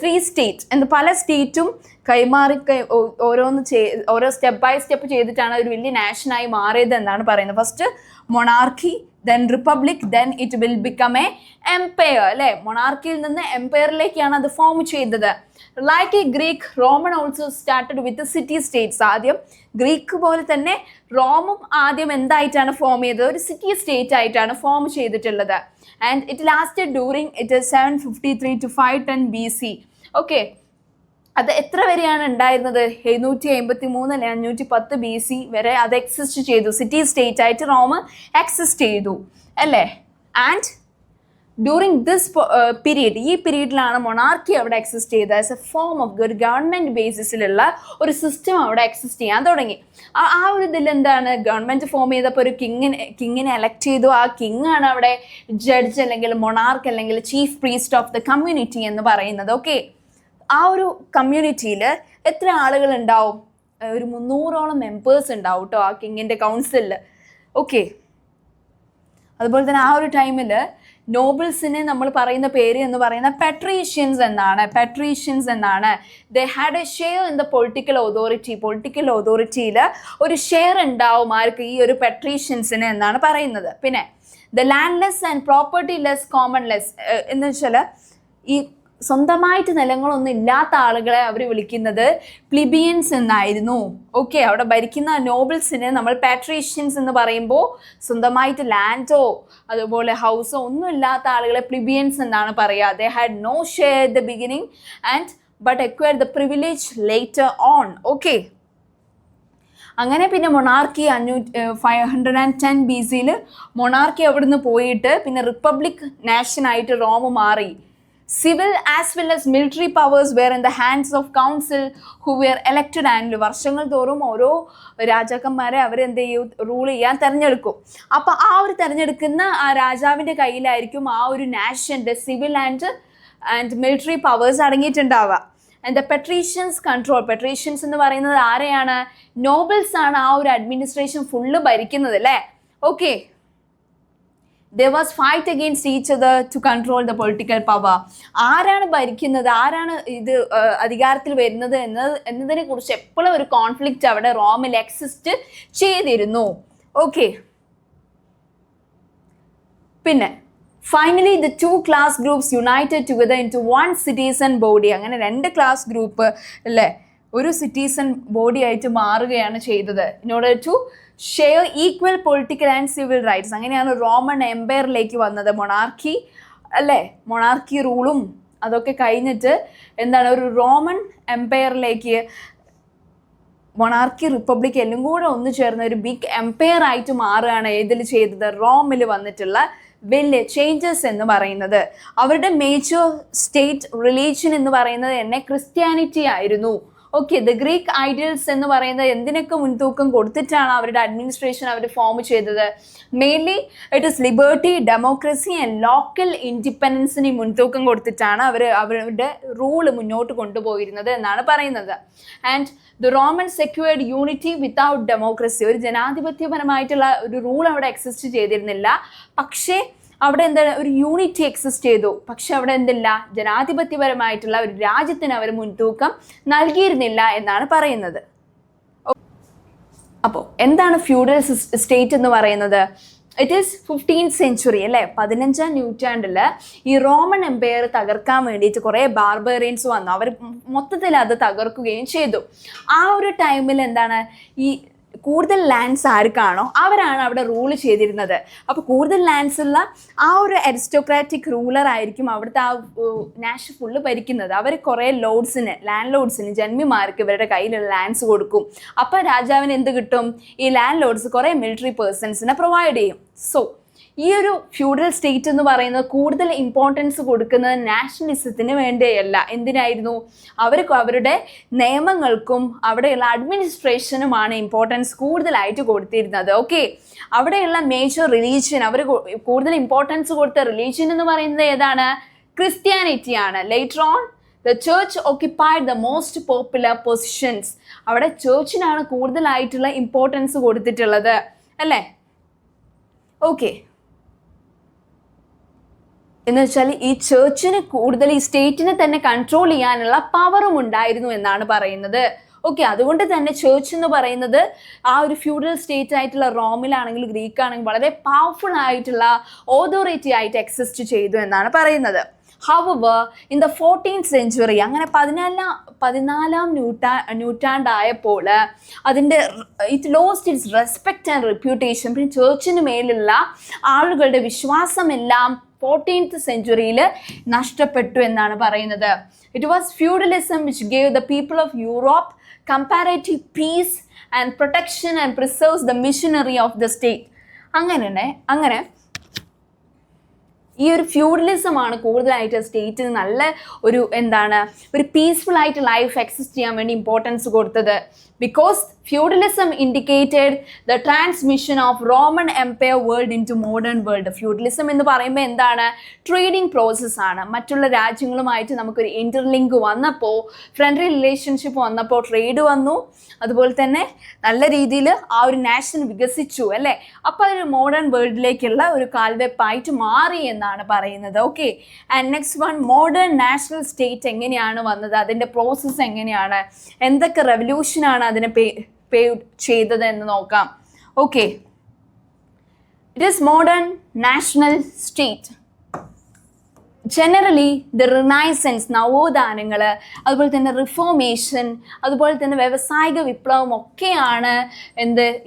three state എന്ന് പല സ്റ്റേറ്റും കൈമാറി ഓരോ സ്റ്റെപ്പ് ബൈ സ്റ്റെപ്പ് ചെയ്തിട്ടാണ് ഒരു വലിയ നാഷനായി മാറിയത് എന്നാണ് പറയുന്നത്. First monarchy, then republic, then it will become a empire. അല്ലേ, മൊണാർക്കിയിൽ നിന്ന് എംപയറിലേക്കാണ് അത് ഫോം ചെയ്തത്. Like a Greek, Roman also started with city states. ആദ്യം ഗ്രീക്ക് പോലെ തന്നെ റോമും ആദ്യം എന്തായിട്ടാണ് ഫോം ചെയ്തത്? ഒരു സിറ്റി സ്റ്റേറ്റ് ആയിട്ടാണ് ഫോം ചെയ്തിട്ടുള്ളത്. And it lasted during 753 to 510 BC. Okay, അത് എത്ര വരെയാണ് ഉണ്ടായിരുന്നത്? 753 അല്ലെ 510 BC വരെ അത് എക്സിസ്റ്റ് ചെയ്തു. സിറ്റി സ്റ്റേറ്റ് ആയിട്ട് റോം എക്സിസ്റ്റ് ചെയ്തു അല്ലേ. ആൻഡ് ഡ്യൂറിങ് ദിസ് പീരീഡ്, ഈ പീരീഡിലാണ് മൊണാർക്കി അവിടെ എക്സിസ്റ്റ് ചെയ്തത്. ആസ് എ ഫോം ഓഫ് ഒരു ഗവൺമെൻറ് ബേസിസിലുള്ള ഒരു സിസ്റ്റം അവിടെ എക്സിസ്റ്റ് ചെയ്യാൻ തുടങ്ങി. ആ ഒരു ഇതിൽ എന്താണ്, ഗവൺമെൻറ് ഫോം ചെയ്തപ്പോൾ ഒരു കിങ്ങിനെ എലക്ട് ചെയ്തു. ആ കിങ് ആണ് അവിടെ ജഡ്ജ് അല്ലെങ്കിൽ മൊണാർക്ക് അല്ലെങ്കിൽ chief priest of the community എന്ന് പറയുന്നത്. ഓക്കെ, ആ ഒരു കമ്മ്യൂണിറ്റിയിൽ എത്ര ആളുകൾ ഉണ്ടാവും? ഒരു 300ഓളം മെമ്പേഴ്സ് ഉണ്ടാവും കേട്ടോ ആ കിങ്ങിൻ്റെ കൗൺസിലിൽ. ഓക്കെ, അതുപോലെ തന്നെ ആ ഒരു ടൈമിൽ നോബിൾസിനെ നമ്മൾ പറയുന്ന പേര് എന്ന് പറയുന്ന പെട്രീഷ്യൻസ് എന്നാണ്. They had a share in the political അതോറിറ്റിയിൽ ഒരു ഷെയർ ഉണ്ടാവും ആർക്ക്? ഈ ഒരു പെട്രീഷ്യൻസിന് എന്നാണ് പറയുന്നത്. പിന്നെ the landless and property less commoners എന്ന് വെച്ചാൽ ഈ സ്വന്തമായിട്ട് നിലങ്ങളൊന്നും ഇല്ലാത്ത ആളുകളെ അവർ വിളിക്കുന്നത് പ്ലിബിയൻസ് എന്നായിരുന്നു. ഓക്കെ, അവിടെ ഭരിക്കുന്ന നോബിൾസിന് നമ്മൾ പാട്രീഷ്യൻസ് എന്ന് പറയുമ്പോൾ സ്വന്തമായിട്ട് ലാൻഡോ അതുപോലെ ഹൗസോ ഒന്നും ഇല്ലാത്ത ആളുകളെ പ്ലിബിയൻസ് എന്നാണ് പറയുക. They had no share at the beginning and but acquired the privilege later on. Okay, അങ്ങനെ പിന്നെ മൊണാർക്കി 510 BC മൊണാർക്കി അവിടുന്ന് പോയിട്ട് പിന്നെ റിപ്പബ്ലിക് നാഷനായിട്ട് റോം മാറി. Civil as well as military powers were in the hands of council who were elected annually. വർഷങ്ങൾ തോറും ഓരോ രാജാക്കന്മാരെ അവരെന്ത് ചെയ്യും? റൂൾ ചെയ്യാൻ തിരഞ്ഞെടുക്കും. അപ്പോൾ ആ ഒരു തിരഞ്ഞെടുക്കുന്ന ആ രാജാവിൻ്റെ കയ്യിലായിരിക്കും ആ ഒരു നാഷൻ്റെ സിവിൽ ആൻഡ് മിലിറ്ററി പവേഴ്സ് അടങ്ങിയിട്ടുണ്ടാവുക. And the patricians control. Patricians എന്ന് പറയുന്നത് ആരെയാണ്? നോബിൾസ് ആണ് ആ ഒരു അഡ്മിനിസ്ട്രേഷൻ ഫുള്ള് ഭരിക്കുന്നത് അല്ലേ. Okay, there was fight against each other to control the political power. ആരാണ് ഭരിക്കുന്നത്, ആരാണ് ഇത് അധികാരത്തിൽ വരുന്നത് എന്നതിനെ കുറിച്ച് എപ്പോഴും ഒരു കോൺഫ്ലിക്റ്റ് അവിടെ റോമിൽ എക്സിസ്റ്റ് ചെയ്തിരുന്നു. ഓക്കെ, പിന്നെ finally the 2 class groups united together into one citizen body. അങ്ങനെ 2 class ഗ്രൂപ്പ് അല്ലേ ഒരു സിറ്റിസൺ ബോഡി ആയിട്ട് മാറുകയാണ് ചെയ്തത്. in order to share equal political and civil rights. അങ്ങനെയാണ് റോമൻ എംപയറിലേക്ക് വന്നത്. മൊണാർക്കി അല്ലേ, മൊണാർക്കി റൂളും അതൊക്കെ കഴിഞ്ഞിട്ട് എന്താണ് ഒരു റോമൻ എംപയറിലേക്ക് മൊണാർക്കി റിപ്പബ്ലിക് എല്ലാം കൂടെ ഒന്നു ചേർന്ന ഒരു ബിഗ് എംപയർ ആയിട്ട് മാറുകയാണ് ഏതിൽ ചെയ്തത്? റോമിൽ വന്നിട്ടുള്ള വലിയ ചേഞ്ചസ് എന്ന് പറയുന്നത്. അവരുടെ മേജർ സ്റ്റേറ്റ് റിലീജിയൻ എന്ന് പറയുന്നത് തന്നെ ക്രിസ്ത്യാനിറ്റി ആയിരുന്നു. ഓക്കെ, ദ ഗ്രീക്ക് ഐഡിയൽസ് എന്ന് പറയുന്നത് എന്തിനൊക്കെ മുൻതൂക്കം കൊടുത്തിട്ടാണ് അവരുടെ അഡ്മിനിസ്ട്രേഷൻ അവർ ഫോം ചെയ്തത്? Mainly it is liberty, democracy and local ഇൻഡിപെൻഡൻസിന് മുൻതൂക്കം കൊടുത്തിട്ടാണ് അവരുടെ റൂള് മുന്നോട്ട് കൊണ്ടുപോയിരുന്നത് എന്നാണ് പറയുന്നത്. And the Roman secured unity without democracy. ഒരു ജനാധിപത്യപരമായിട്ടുള്ള ഒരു റൂൾ അവിടെ എക്സിസ്റ്റ് ചെയ്തിരുന്നില്ല. പക്ഷേ അവിടെ എന്താണ്, ഒരു യൂണിറ്റി എക്സിസ്റ്റ് ചെയ്തു. പക്ഷെ അവിടെ എന്തില്ല, ജനാധിപത്യപരമായിട്ടുള്ള ഒരു രാജ്യത്തിന് അവർ മുൻതൂക്കം നൽകിയിരുന്നില്ല എന്നാണ് പറയുന്നത്. അപ്പോൾ എന്താണ് ഫ്യൂഡൽ സ്റ്റേറ്റ് എന്ന് പറയുന്നത്? ഇറ്റ് ഈസ് 15th century അല്ലേ, 15ാം നൂറ്റാണ്ടിൽ ഈ റോമൻ എംപയർ തകർക്കാൻ വേണ്ടിയിട്ട് കുറേ ബാർബേറിയൻസ് വന്നു. അവർ മൊത്തത്തിൽ അത് തകർക്കുകയും ചെയ്തു. ആ ഒരു ടൈമിൽ എന്താണ്, ഈ കൂടുതൽ ലാൻഡ്സ് ആർക്കാണോ അവരാണ് അവിടെ റൂൾ ചെയ്തിരുന്നത്. അപ്പോൾ കൂടുതൽ ലാൻഡ്സ് ഉള്ള ആ ഒരു അരിസ്റ്റോക്രാറ്റിക് റൂളർ ആയിരിക്കും അവിടുത്തെ ആ നാഷൻ ഫുള്ള് ഭരിക്കുന്നത്. അവർ കുറേ ലാൻഡ് ലോഡ്സിന് ജന്മിമാർക്ക് ഇവരുടെ കയ്യിലുള്ള ലാൻഡ്സ് കൊടുക്കും. അപ്പോൾ രാജാവിന് എന്ത് കിട്ടും? ഈ ലാൻഡ് ലോഡ്സ് കുറേ മിലിറ്ററി പേഴ്സൺസിനെ പ്രൊവൈഡ് ചെയ്യും. സോ ഈ ഒരു ഫ്യൂഡൽ സ്റ്റേറ്റ് എന്ന് പറയുന്നത് കൂടുതൽ ഇമ്പോർട്ടൻസ് കൊടുക്കുന്നത് നാഷണലിസത്തിന് വേണ്ടിയല്ല. എന്തിനായിരുന്നു? അവർക്ക് അവരുടെ നിയമങ്ങൾക്കും അവിടെയുള്ള അഡ്മിനിസ്ട്രേഷനുമാണ് ഇമ്പോർട്ടൻസ് കൂടുതലായിട്ട് കൊടുത്തിരുന്നത്. ഓക്കെ, അവിടെയുള്ള മേജർ റിലീജിയൻ, അവർ കൂടുതൽ ഇമ്പോർട്ടൻസ് കൊടുത്ത റിലീജിയൻ എന്ന് പറയുന്നത് ഏതാണ്? ക്രിസ്ത്യാനിറ്റിയാണ്. Later on the church occupied the most popular positions. അവിടെ ചേർച്ചിനാണ് കൂടുതലായിട്ടുള്ള ഇമ്പോർട്ടൻസ് കൊടുത്തിട്ടുള്ളത് അല്ലേ? ഓക്കെ, എന്ന് വെച്ചാൽ ഈ ചേർച്ചിന് കൂടുതൽ ഈ സ്റ്റേറ്റിനെ തന്നെ കൺട്രോൾ ചെയ്യാനുള്ള പവറും ഉണ്ടായിരുന്നു എന്നാണ് പറയുന്നത്. ഓക്കെ, അതുകൊണ്ട് തന്നെ ചേർച്ച് എന്ന് പറയുന്നത് ആ ഒരു ഫ്യൂഡൽ സ്റ്റേറ്റ് ആയിട്ടുള്ള റോമിലാണെങ്കിൽ ഗ്രീക്ക് ആണെങ്കിൽ വളരെ പവർഫുൾ ആയിട്ടുള്ള ഓതോറിറ്റി ആയിട്ട് എക്സിസ്റ്റ് ചെയ്തു എന്നാണ് പറയുന്നത്. However, in the 14th century, അങ്ങനെ 14ാം നൂറ്റാണ്ടായപ്പോൾ അതിൻ്റെ it lost it's respect and reputation. പിന്നെ ചേർച്ചിന് മേലുള്ള ആളുകളുടെ വിശ്വാസമെല്ലാം 14th century നഷ്ടപ്പെട്ടു എന്നാണ് പറയുന്നത്. It was feudalism which gave the people of Europe comparative peace and protection and preserves the machinery of the state. അങ്ങനെ ഈ ഒരു ഫ്യൂഡലിസമാണ് കൂടുതലായിട്ട് സ്റ്റേറ്റിന് നല്ല ഒരു ഒരു പീസ്ഫുൾ ആയിട്ട് ലൈഫ് എക്സിസ്റ്റ് ചെയ്യാൻ വേണ്ടി ഇമ്പോർട്ടൻസ് കൊടുത്തത്. Because feudalism indicated the transmission of Roman empire world into modern world. Feudalism എന്ന് പറയുമ്പോൾ എന്താണ്? ട്രേഡിംഗ് പ്രോസസ്സാണ്. മറ്റുള്ള രാജ്യങ്ങളുമായിട്ട് നമുക്കൊരു ഇൻ്റർലിങ്ക് വന്നപ്പോൾ, ഫ്രണ്ട്ലി റിലേഷൻഷിപ്പ് വന്നപ്പോൾ ട്രേഡ് വന്നു. അതുപോലെ തന്നെ നല്ല രീതിയിൽ ആ ഒരു നാഷൻ വികസിച്ചു അല്ലേ? അപ്പോൾ അതൊരു മോഡേൺ വേൾഡിലേക്കുള്ള ഒരു കാൽവെപ്പായിട്ട് മാറി എന്നാണ് പറയുന്നത്. Okay, and next one, modern national state എങ്ങനെയാണ് വന്നത്, അതിൻ്റെ പ്രോസസ്സ് എങ്ങനെയാണ്, എന്തൊക്കെ റെവല്യൂഷനാണ് അതിനെ പേവ് ചെയ്തത് എന്ന് നോക്കാം. Okay, it is modern national state. Generally the renaissance, നവോത്ഥാനങ്ങൾ, അതുപോലെ തന്നെ റിഫോർമേഷൻ, അതുപോലെ തന്നെ വ്യവസായിക വിപ്ലവം ഒക്കെയാണ്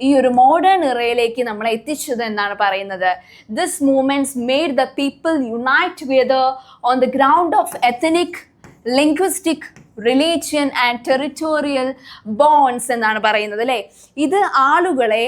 ഈ ഒരു മോഡേൺ ഇറയിലേക്ക് നമ്മളെ എത്തിച്ചത് എന്നാണ് പറയുന്നത്. This movements made the people unite together on the ground of ethnic, linguistic, religion and territorial bonds എന്നാണ് പറയുന്നത് അല്ലേ? ഇത് ആളുകളെ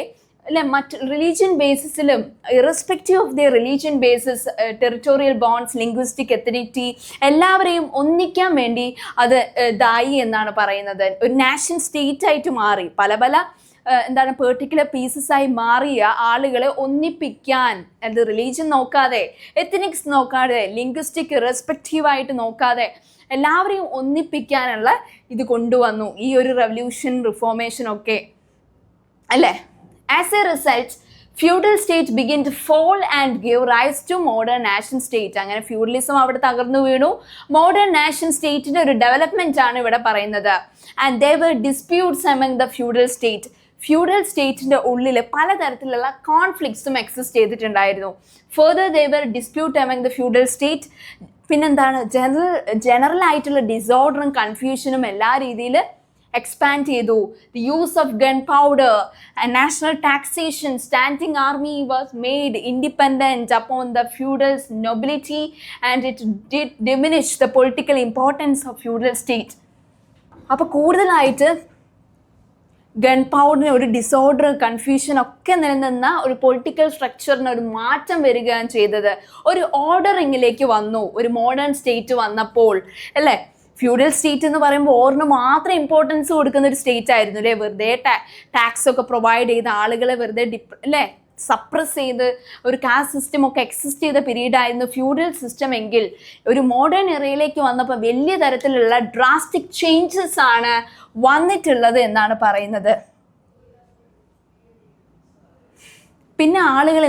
അല്ലെ മറ്റ് റിലീജിയൻ ബേസിസിലും irrespective of the religion basis, territorial bonds, linguistic ethnicity എല്ലാവരെയും ഒന്നിക്കാൻ വേണ്ടി അത് ദായി എന്നാണ് പറയുന്നത്. ഒരു നാഷൻ സ്റ്റേറ്റ് ആയിട്ട് മാറി, പല പെർട്ടിക്കുലർ പീസസ് ആയി മാറിയ ആളുകളെ ഒന്നിപ്പിക്കാൻ, അത് റിലീജിയൻ നോക്കാതെ, എത്തനിക്സ് നോക്കാതെ, ലിംഗ്വിസ്റ്റിക് റെസ്പെക്റ്റീവായിട്ട് നോക്കാതെ എല്ലാവരെയും ഒന്നിപ്പിക്കാനുള്ള ഇത് കൊണ്ടുവന്നു ഈ ഒരു റെവല്യൂഷൻ, റിഫോർമേഷൻ ഒക്കെ അല്ലേ? As a result, feudal state began to fall and give rise to modern nation state. അങ്ങനെ ഫ്യൂഡലിസം അവിടെ തകർന്നു വീണു. മോഡേൺ നാഷൻ സ്റ്റേറ്റിന്റെ ഒരു ഡെവലപ്മെന്റ് ആണ് ഇവിടെ പറയുന്നത്. And there were disputes among the feudal state. Feudal സ്റ്റേറ്റിന്റെ ഉള്ളിൽ പലതരത്തിലുള്ള കോൺഫ്ലിക്ട്സും എക്സിസ്റ്റ് ചെയ്തിട്ടുണ്ടായിരുന്നു. Further there were dispute among the feudal state. പിന്നെന്താണ്, ജനറൽ ആയിട്ടുള്ള ഡിസോർഡറും കൺഫ്യൂഷനും എല്ലാ രീതിയിൽ expand ചെയ്തു. The use of gunpowder and national taxation, standing army was made independent upon the feudal nobility, and it did diminish the political importance of feudal state. അപ്പോൾ കൂടുതലായിട്ട് gun പൗഡറിന് ഒരു disorder, confusion ഒക്കെ നിലനിന്ന ഒരു പൊളിറ്റിക്കൽ സ്ട്രക്ചറിന് ഒരു മാറ്റം വരികയാണ് ചെയ്തത്. ഒരു ഓർഡറിങ്ങിലേക്ക് വന്നു ഒരു മോഡേൺ സ്റ്റേറ്റ് വന്നപ്പോൾ അല്ലേ? ഫ്യൂഡൽ സ്റ്റേറ്റ് എന്ന് പറയുമ്പോൾ ഓറിന് മാത്രം ഇമ്പോർട്ടൻസ് കൊടുക്കുന്ന ഒരു സ്റ്റേറ്റ് ആയിരുന്നു അല്ലേ. വെറുതെ ടാക്സ് ഒക്കെ പ്രൊവൈഡ് ചെയ്ത ആളുകളെ വെറുതെ അല്ലേ സപ്രസ് ചെയ്ത് ഒരു കാസ്റ്റ് സിസ്റ്റം ഒക്കെ എക്സിസ്റ്റ് ചെയ്ത പീരീഡ് ആയിരുന്നു ഫ്യൂഡൽ സിസ്റ്റം എങ്കിൽ ഒരു മോഡേൺ എറയിലേക്ക് വന്നപ്പോൾ വലിയ തരത്തിലുള്ള ഡ്രാസ്റ്റിക് ചേഞ്ചസ് ആണ് വന്നിട്ടുള്ളത് എന്നാണ് പറയുന്നത്. പിന്നെ ആളുകൾ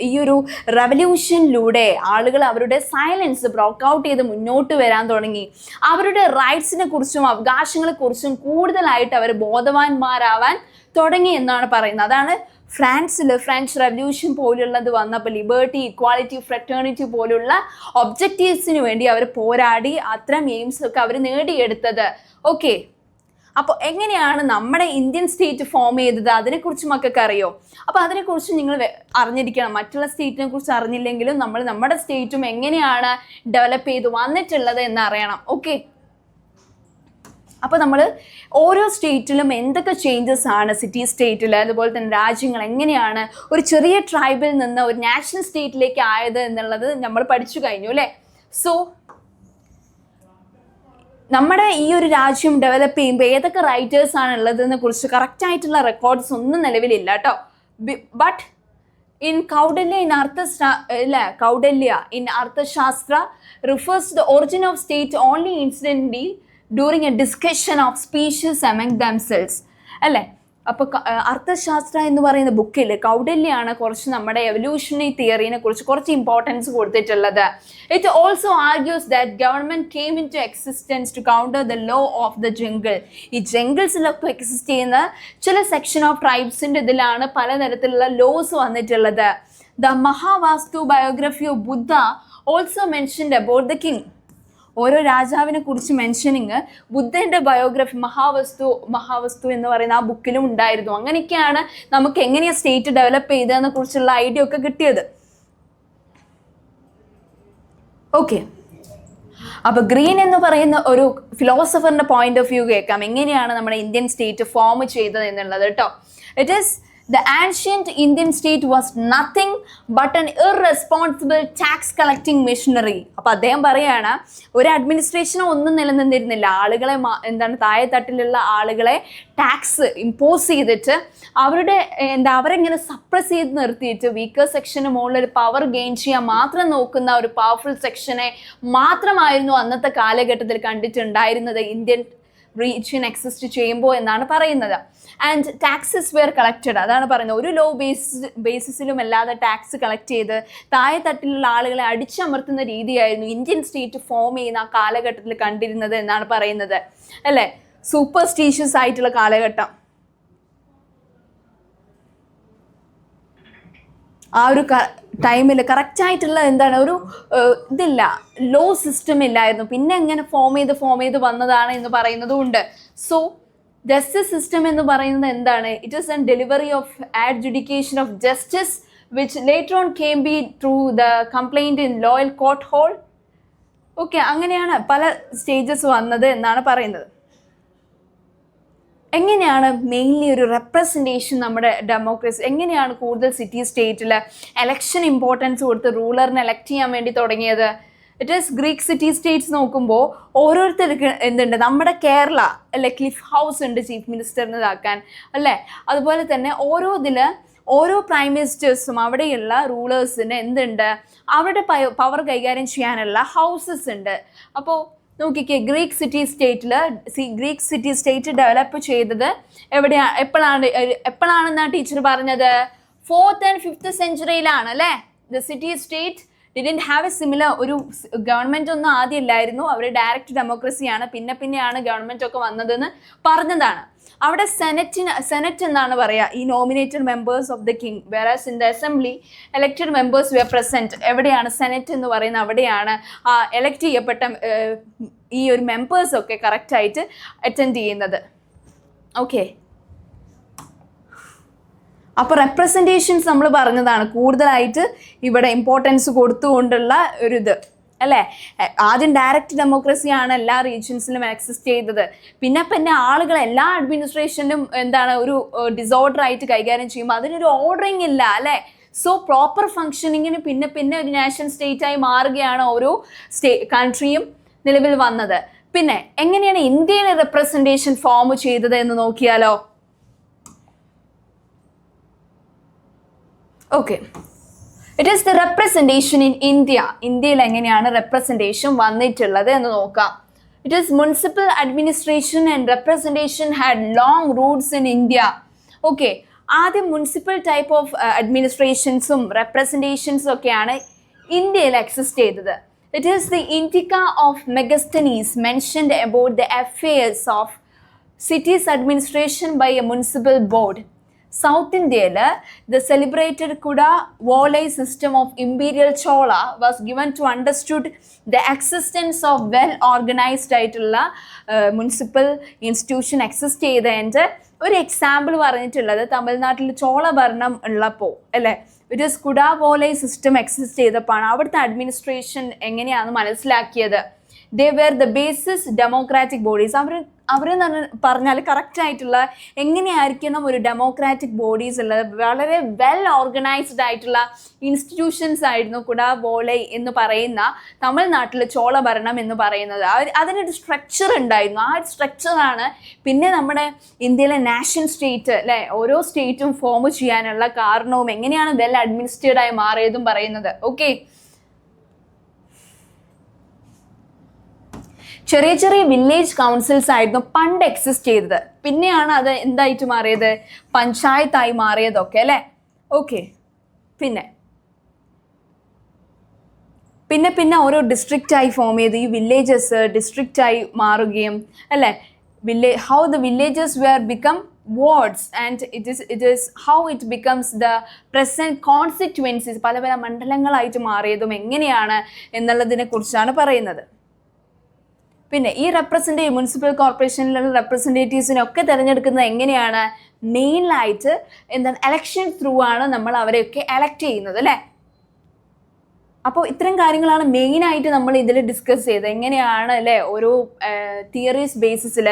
ഈ ഒരു റെവല്യൂഷനിലൂടെ ആളുകൾ അവരുടെ സൈലൻസ് ബ്രോക്ക് ഔട്ട് ചെയ്ത് മുന്നോട്ട് വരാൻ തുടങ്ങി. അവരുടെ റൈറ്റ്സിനെ കുറിച്ചും അവകാശങ്ങളെ കുറിച്ചും കൂടുതലായിട്ട് അവർ ബോധവാന്മാരാവാൻ തുടങ്ങി എന്നാണ് പറയുന്നത്. അതാണ് ഫ്രഞ്ച് റെവല്യൂഷൻ പോലുള്ളത് വന്നപ്പോൾ ലിബർട്ടി, ഇക്വാളിറ്റി, ഫ്രറ്റേണിറ്റി പോലുള്ള ഒബ്ജക്റ്റീവ്സിന് വേണ്ടി അവർ പോരാടി അത്തരം എയിംസ് ഒക്കെ അവർ നേടിയെടുത്തത്. ഓക്കെ, അപ്പോൾ എങ്ങനെയാണ് നമ്മുടെ ഇന്ത്യൻ സ്റ്റേറ്റ് ഫോം ചെയ്തത് അതിനെക്കുറിച്ച് മക്കൾക്ക് അറിയോ? അപ്പോൾ അതിനെക്കുറിച്ച് നിങ്ങൾ അറിഞ്ഞിരിക്കണം. മറ്റുള്ള സ്റ്റേറ്റിനെ കുറിച്ച് അറിഞ്ഞില്ലെങ്കിലും നമ്മൾ നമ്മുടെ സ്റ്റേറ്റും എങ്ങനെയാണ് ഡെവലപ്പ് ചെയ്ത് വന്നിട്ടുള്ളത് എന്ന് അറിയണം. ഓക്കെ, അപ്പോൾ നമ്മൾ ഓരോ സ്റ്റേറ്റിലും എന്തൊക്കെ ചേഞ്ചസ് ആണ് സിറ്റി സ്റ്റേറ്റിൽ, അതുപോലെ തന്നെ രാജ്യങ്ങൾ എങ്ങനെയാണ് ഒരു ചെറിയ ട്രൈബിൽ നിന്ന് ഒരു നാഷണൽ സ്റ്റേറ്റിലേക്ക് ആയത് എന്നുള്ളത് നമ്മൾ പഠിച്ചു കഴിഞ്ഞു അല്ലേ. സോ നമ്മുടെ ഈ ഒരു രാജ്യം ഡെവലപ്പ് ചെയ്യുമ്പോൾ ഏതൊക്കെ റൈറ്റേഴ്സ് ആണ് ഉള്ളതെന്നെ കുറിച്ച് കറക്റ്റായിട്ടുള്ള റെക്കോർഡ്സ് ഒന്നും നിലവിലില്ല കേട്ടോ. But in Kautilya in Arthashastra refers to the origin of state only incidentally during a discussion of species among themselves അല്ലേ. അപ്പോൾ അർത്ഥശാസ്ത്ര എന്ന് പറയുന്ന ബുക്കിൽ കൗഡല്യാണ് കുറച്ച് നമ്മുടെ എവല്യൂഷണറി തിയറിനെ കുറിച്ച് കുറച്ച് ഇമ്പോർട്ടൻസ് കൊടുത്തിട്ടുള്ളത്. It also argues that government came into existence to counter the law of the jungle. ഈ ജംഗിൾസിലൊക്കെ എക്സിസ്റ്റ് ചെയ്യുന്ന ചില സെക്ഷൻ ഓഫ് ട്രൈബ്സിൻ്റെ ഇതിലാണ് പലതരത്തിലുള്ള ലോസ് വന്നിട്ടുള്ളത്. The Mahavastu biography of Buddha also mentioned about the king. ഓരോ രാജാവിനെ കുറിച്ച് മെൻഷനിങ് ബുദ്ധൻ്റെ ബയോഗ്രഫി മഹാവസ്തു എന്ന് പറയുന്ന ആ ബുക്കിലും ഉണ്ടായിരുന്നു. അങ്ങനെയൊക്കെയാണ് നമുക്ക് എങ്ങനെയാണ് സ്റ്റേറ്റ് ഡെവലപ്പ് ചെയ്തതിനെ കുറിച്ചുള്ള ഐഡിയ ഒക്കെ കിട്ടിയത്. ഓക്കെ, അപ്പോൾ ഗ്രീൻ എന്ന് പറയുന്ന ഒരു ഫിലോസഫറിന്റെ പോയിന്റ് ഓഫ് വ്യൂ കേൾക്കാം എങ്ങനെയാണ് നമ്മുടെ ഇന്ത്യൻ സ്റ്റേറ്റ് ഫോം ചെയ്തത് എന്നുള്ളത് കേട്ടോ. It is The ancient Indian state was nothing but an irresponsible tax collecting machinery. അപ്പോൾ അദ്ദേഹം പറയാണ് ഒരു അഡ്മിനിസ്ട്രേഷനോ ഒന്നും നിലനിന്നിരുന്നില്ല. ആളുകളെ താഴെ തട്ടിലുള്ള ആളുകളെ ടാക്സ് ഇമ്പോസ് ചെയ്തിട്ട് അവരെങ്ങനെ സപ്രസ് ചെയ്ത് നിർത്തിയിട്ട് വീക്കർ സെക്ഷന് മുകളിൽ ഒരു പവർ ഗെയിൻ ചെയ്യാൻ മാത്രം നോക്കുന്ന ഒരു പവർഫുൾ സെക്ഷനെ മാത്രമായിരുന്നു അന്നത്തെ കാലഘട്ടത്തിൽ കണ്ടിട്ടുണ്ടായിരുന്നത് ഇന്ത്യൻ റീജിയൻ എക്സിസ്റ്റ് ചെയ്യുമ്പോൾ എന്നാണ് പറയുന്നത്. ആൻഡ് ടാക്സസ് വെയർ കളക്റ്റഡ്, അതാണ് പറയുന്നത്. ഒരു ലോ ബേസിസിലും അല്ലാതെ ടാക്സ് കളക്ട് ചെയ്ത് താഴെ തട്ടിലുള്ള ആളുകളെ അടിച്ചമർത്തുന്ന രീതിയായിരുന്നു ഇന്ത്യൻ സ്റ്റേറ്റ് ഫോം ചെയ്യുന്ന ആ കാലഘട്ടത്തിൽ കണ്ടിരുന്നത് എന്നാണ് പറയുന്നത് അല്ലേ. സൂപ്പർസ്റ്റീഷ്യസ് ആയിട്ടുള്ള കാലഘട്ടം. ആ ഒരു ടൈമിൽ കറക്റ്റായിട്ടുള്ള ഒരു ഇതില്ല, ലോ സിസ്റ്റം ഇല്ലായിരുന്നു. പിന്നെ എങ്ങനെ ഫോം ചെയ്ത് വന്നതാണ് എന്ന് പറയുന്നതും ഉണ്ട്. സോ ജസ്റ്റിസ് സിസ്റ്റം എന്ന് പറയുന്നത് എന്താണ്? It is an delivery of adjudication of justice which later on came be through the complaint in loyal court hall. Okay, അങ്ങനെയാണ് പല സ്റ്റേജസ് വന്നത് എന്നാണ് പറയുന്നത്. എങ്ങനെയാണ് മെയിൻലി ഒരു റെപ്രസെൻറ്റേഷൻ നമ്മുടെ ഡെമോക്രസി എങ്ങനെയാണ് കൂടുതൽ സിറ്റി സ്റ്റേറ്റിൽ എലക്ഷൻ ഇമ്പോർട്ടൻസ് കൊടുത്ത് റൂളറിനെ എലക്ട് ചെയ്യാൻ വേണ്ടി തുടങ്ങിയത്? It is Greek city States നോക്കുമ്പോൾ ഓരോരുത്തർക്ക് എന്തുണ്ട്, നമ്മുടെ കേരള അല്ലെ ക്ലിഫ് ഹൗസ് ഉണ്ട് ചീഫ് മിനിസ്റ്ററിന് ഇതാക്കാൻ അല്ലേ. അതുപോലെ തന്നെ ഓരോ പ്രൈം മിനിസ്റ്റേഴ്സും അവിടെയുള്ള റൂളേഴ്സിന് എന്തുണ്ട്, അവരുടെ പവർ കൈകാര്യം ചെയ്യാനുള്ള ഹൗസസ് ഉണ്ട്. അപ്പോൾ നോക്കിക്കേ, ഗ്രീക്ക് സിറ്റി സ്റ്റേറ്റ് ഡെവലപ്പ് ചെയ്തത് എപ്പോഴാണെന്നാണ് ടീച്ചർ പറഞ്ഞത്? 4th and 5th സെഞ്ചുറിയിലാണ് അല്ലേ. The city state didn't have A similar ഒരു ഗവൺമെൻറ് ഒന്നും ആദ്യം ഇല്ലായിരുന്നു. അവർ ഡയറക്റ്റ് ഡെമോക്രസിയാണ്, പിന്നെയാണ് ഗവൺമെൻറ് ഒക്കെ വന്നതെന്ന് പറഞ്ഞതാണ്. അവിടെ സെനറ്റ് എന്നാണ് പറയുക, ഈ nominated members of the king. Whereas in the assembly elected members were present. എവിടെയാണ് സെനറ്റ് എന്ന് പറയുന്നത്? അവിടെയാണ് എലക്ട് ചെയ്യപ്പെട്ട ഈ ഒരു മെമ്പേഴ്സൊക്കെ കറക്റ്റായിട്ട് അറ്റൻഡ് ചെയ്യുന്നത്. ഓക്കെ, അപ്പോൾ റെപ്രസെൻറ്റേഷൻസ് നമ്മൾ പറഞ്ഞതാണ് കൂടുതലായിട്ട് ഇവിടെ ഇമ്പോർട്ടൻസ് കൊടുത്തുകൊണ്ടുള്ള ഒരു ഇത് അല്ലേ. ആദ്യം ഡയറക്റ്റ് ഡെമോക്രസിയാണ് എല്ലാ റീജിയൻസിലും എക്സിസ്റ്റ് ചെയ്തത്. പിന്നെ ആളുകൾ എല്ലാ അഡ്മിനിസ്ട്രേഷനിലും ഒരു ഡിസോർഡർ ആയിട്ട് കൈകാര്യം ചെയ്യുമ്പോൾ അതിനൊരു ഓർഡറിങ് ഇല്ല അല്ലേ. സോ പ്രോപ്പർ ഫങ്ഷനിങ്ങിന് പിന്നെ ഒരു നാഷണൽ സ്റ്റേറ്റായി മാറുകയാണ് ഓരോ കൺട്രിയും നിലവിൽ വന്നത്. പിന്നെ എങ്ങനെയാണ് ഇന്ത്യയിലെ റെപ്രസെന്റേഷൻ ഫോം ചെയ്തത് എന്ന് നോക്കിയാലോ? Okay, it is the representation in India. ഇന്ത്യയിൽ എങ്ങനെയാണ് റെപ്രസെന്റേഷൻ വന്നിട്ടുള്ളത് എന്ന് നോക്കാം. It is municipal administration and representation had long Roots in India. Okay, ആദ്യം മുനിസിപ്പൽ ടൈപ്പ് ഓഫ് അഡ്മിനിസ്ട്രേഷൻസും റെപ്രസെന്റേഷൻസും ഒക്കെയാണ് ഇന്ത്യയിൽ എക്സിസ്റ്റ് ചെയ്തത്. It is the Indica of Megasthenes mentioned about the affairs of cities administration by a municipal board. South India, the celebrated Kuda Volay system of Imperial Chola was given to understood the existence of well-organized municipal institution exist ചെയ്തതിൻ്റെ ഒരു example പറഞ്ഞിട്ടുള്ളത് തമിഴ്നാട്ടിൽ ചോള ഭരണം ഉള്ളപ്പോൾ അല്ലേ, it is Kudavolai system exist ചെയ്തപ്പോഴാണ് അവിടുത്തെ administration എങ്ങനെയാണെന്ന് മനസ്സിലാക്കിയത്. They were the basis democratic bodies. അവരെന്ന് പറഞ്ഞാൽ കറക്റ്റായിട്ടുള്ള എങ്ങനെയായിരിക്കണം ഒരു ഡെമോക്രാറ്റിക് ബോഡീസ് ഉള്ളത്, വളരെ വെൽ ഓർഗനൈസ്ഡ് ആയിട്ടുള്ള ഇൻസ്റ്റിറ്റ്യൂഷൻസ് ആയിരുന്നു കുഡാ വോലൈ എന്ന് പറയുന്ന തമിഴ്നാട്ടിൽ ചോള ഭരണം എന്ന് പറയുന്നത്. അതിനൊരു സ്ട്രക്ചർ ഉണ്ടായിരുന്നു. ആ ഒരു സ്ട്രക്ചറാണ് പിന്നെ നമ്മുടെ ഇന്ത്യയിലെ നാഷൻ സ്റ്റേറ്റ് അല്ലേ, ഓരോ സ്റ്റേറ്റും ഫോം ചെയ്യാനുള്ള കാരണവും എങ്ങനെയാണ് വെൽ അഡ്മിനിസ്ട്രേറ്റഡ് ആയി മാറിയതും പറയുന്നത്. ഓക്കെ, ചെറിയ ചെറിയ വില്ലേജ് കൗൺസിൽസ് ആയിരുന്നു പണ്ട് എക്സിസ്റ്റ് ചെയ്തത്. പിന്നെയാണ് അത് എന്തായിട്ട് മാറിയത്, പഞ്ചായത്തായി മാറിയതൊക്കെ അല്ലേ. ഓക്കെ, പിന്നെ ഓരോ ഡിസ്ട്രിക്റ്റായി ഫോം ചെയ്ത് ഈ വില്ലേജസ് ഡിസ്ട്രിക്റ്റായി മാറുകയും അല്ലേ, how the villages were become wards and it is how it becomes the present constituencies. പല പല മണ്ഡലങ്ങളായിട്ട് മാറിയതും എങ്ങനെയാണ് എന്നുള്ളതിനെ കുറിച്ചാണ് പറയുന്നത്. പിന്നെ ഈ മുനിസിപ്പൽ കോർപ്പറേഷനിലുള്ള റെപ്രസെൻറ്റേറ്റീവ്സിനൊക്കെ തിരഞ്ഞെടുക്കുന്നത് എങ്ങനെയാണ്, മെയിനായിട്ട് എന്താണ് എലക്ഷൻ ത്രൂ ആണ് നമ്മൾ അവരെയൊക്കെ എലക്ട് ചെയ്യുന്നത് അല്ലേ. അപ്പോൾ ഇത്തരം കാര്യങ്ങളാണ് മെയിനായിട്ട് നമ്മൾ ഇതിൽ ഡിസ്കസ് ചെയ്തത്. എങ്ങനെയാണ് അല്ലേ ഓരോ തിയറീസ് ബേസിസിൽ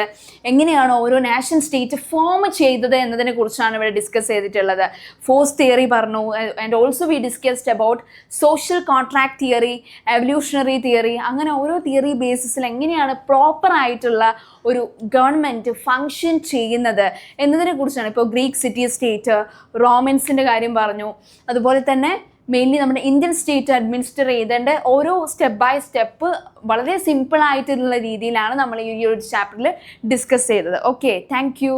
എങ്ങനെയാണ് ഓരോ നാഷൻ സ്റ്റേറ്റ് ഫോം ചെയ്തത് എന്നതിനെ കുറിച്ചാണ് ഇവിടെ ഡിസ്കസ് ചെയ്തിട്ടുള്ളത്. ഫോഴ്സ് തിയറി പറഞ്ഞു, and also we discussed about social contract theory, evolutionary theory. അങ്ങനെ ഓരോ തിയറി ബേസിസിൽ എങ്ങനെയാണ് പ്രോപ്പർ ആയിട്ടുള്ള ഒരു ഗവൺമെൻറ് ഫങ്ഷൻ ചെയ്യുന്നത് എന്നതിനെ കുറിച്ചാണ്. ഇപ്പോൾ ഗ്രീക്ക് സിറ്റി സ്റ്റേറ്റ്, റോമൻസിൻ്റെ കാര്യം പറഞ്ഞു. അതുപോലെ തന്നെ മെയിൻലി നമ്മുടെ ഇന്ത്യൻ സ്റ്റേറ്റ് അഡ്മിനിസ്റ്റർ ചെയ്തേണ്ട ഓരോ സ്റ്റെപ്പ് ബൈ സ്റ്റെപ്പ് വളരെ സിമ്പിൾ ആയിട്ടുള്ള രീതിയിലാണ് നമ്മൾ ഈ ഒരു ചാപ്റ്ററിൽ ഡിസ്കസ് ചെയ്തത്. Okay, thank you.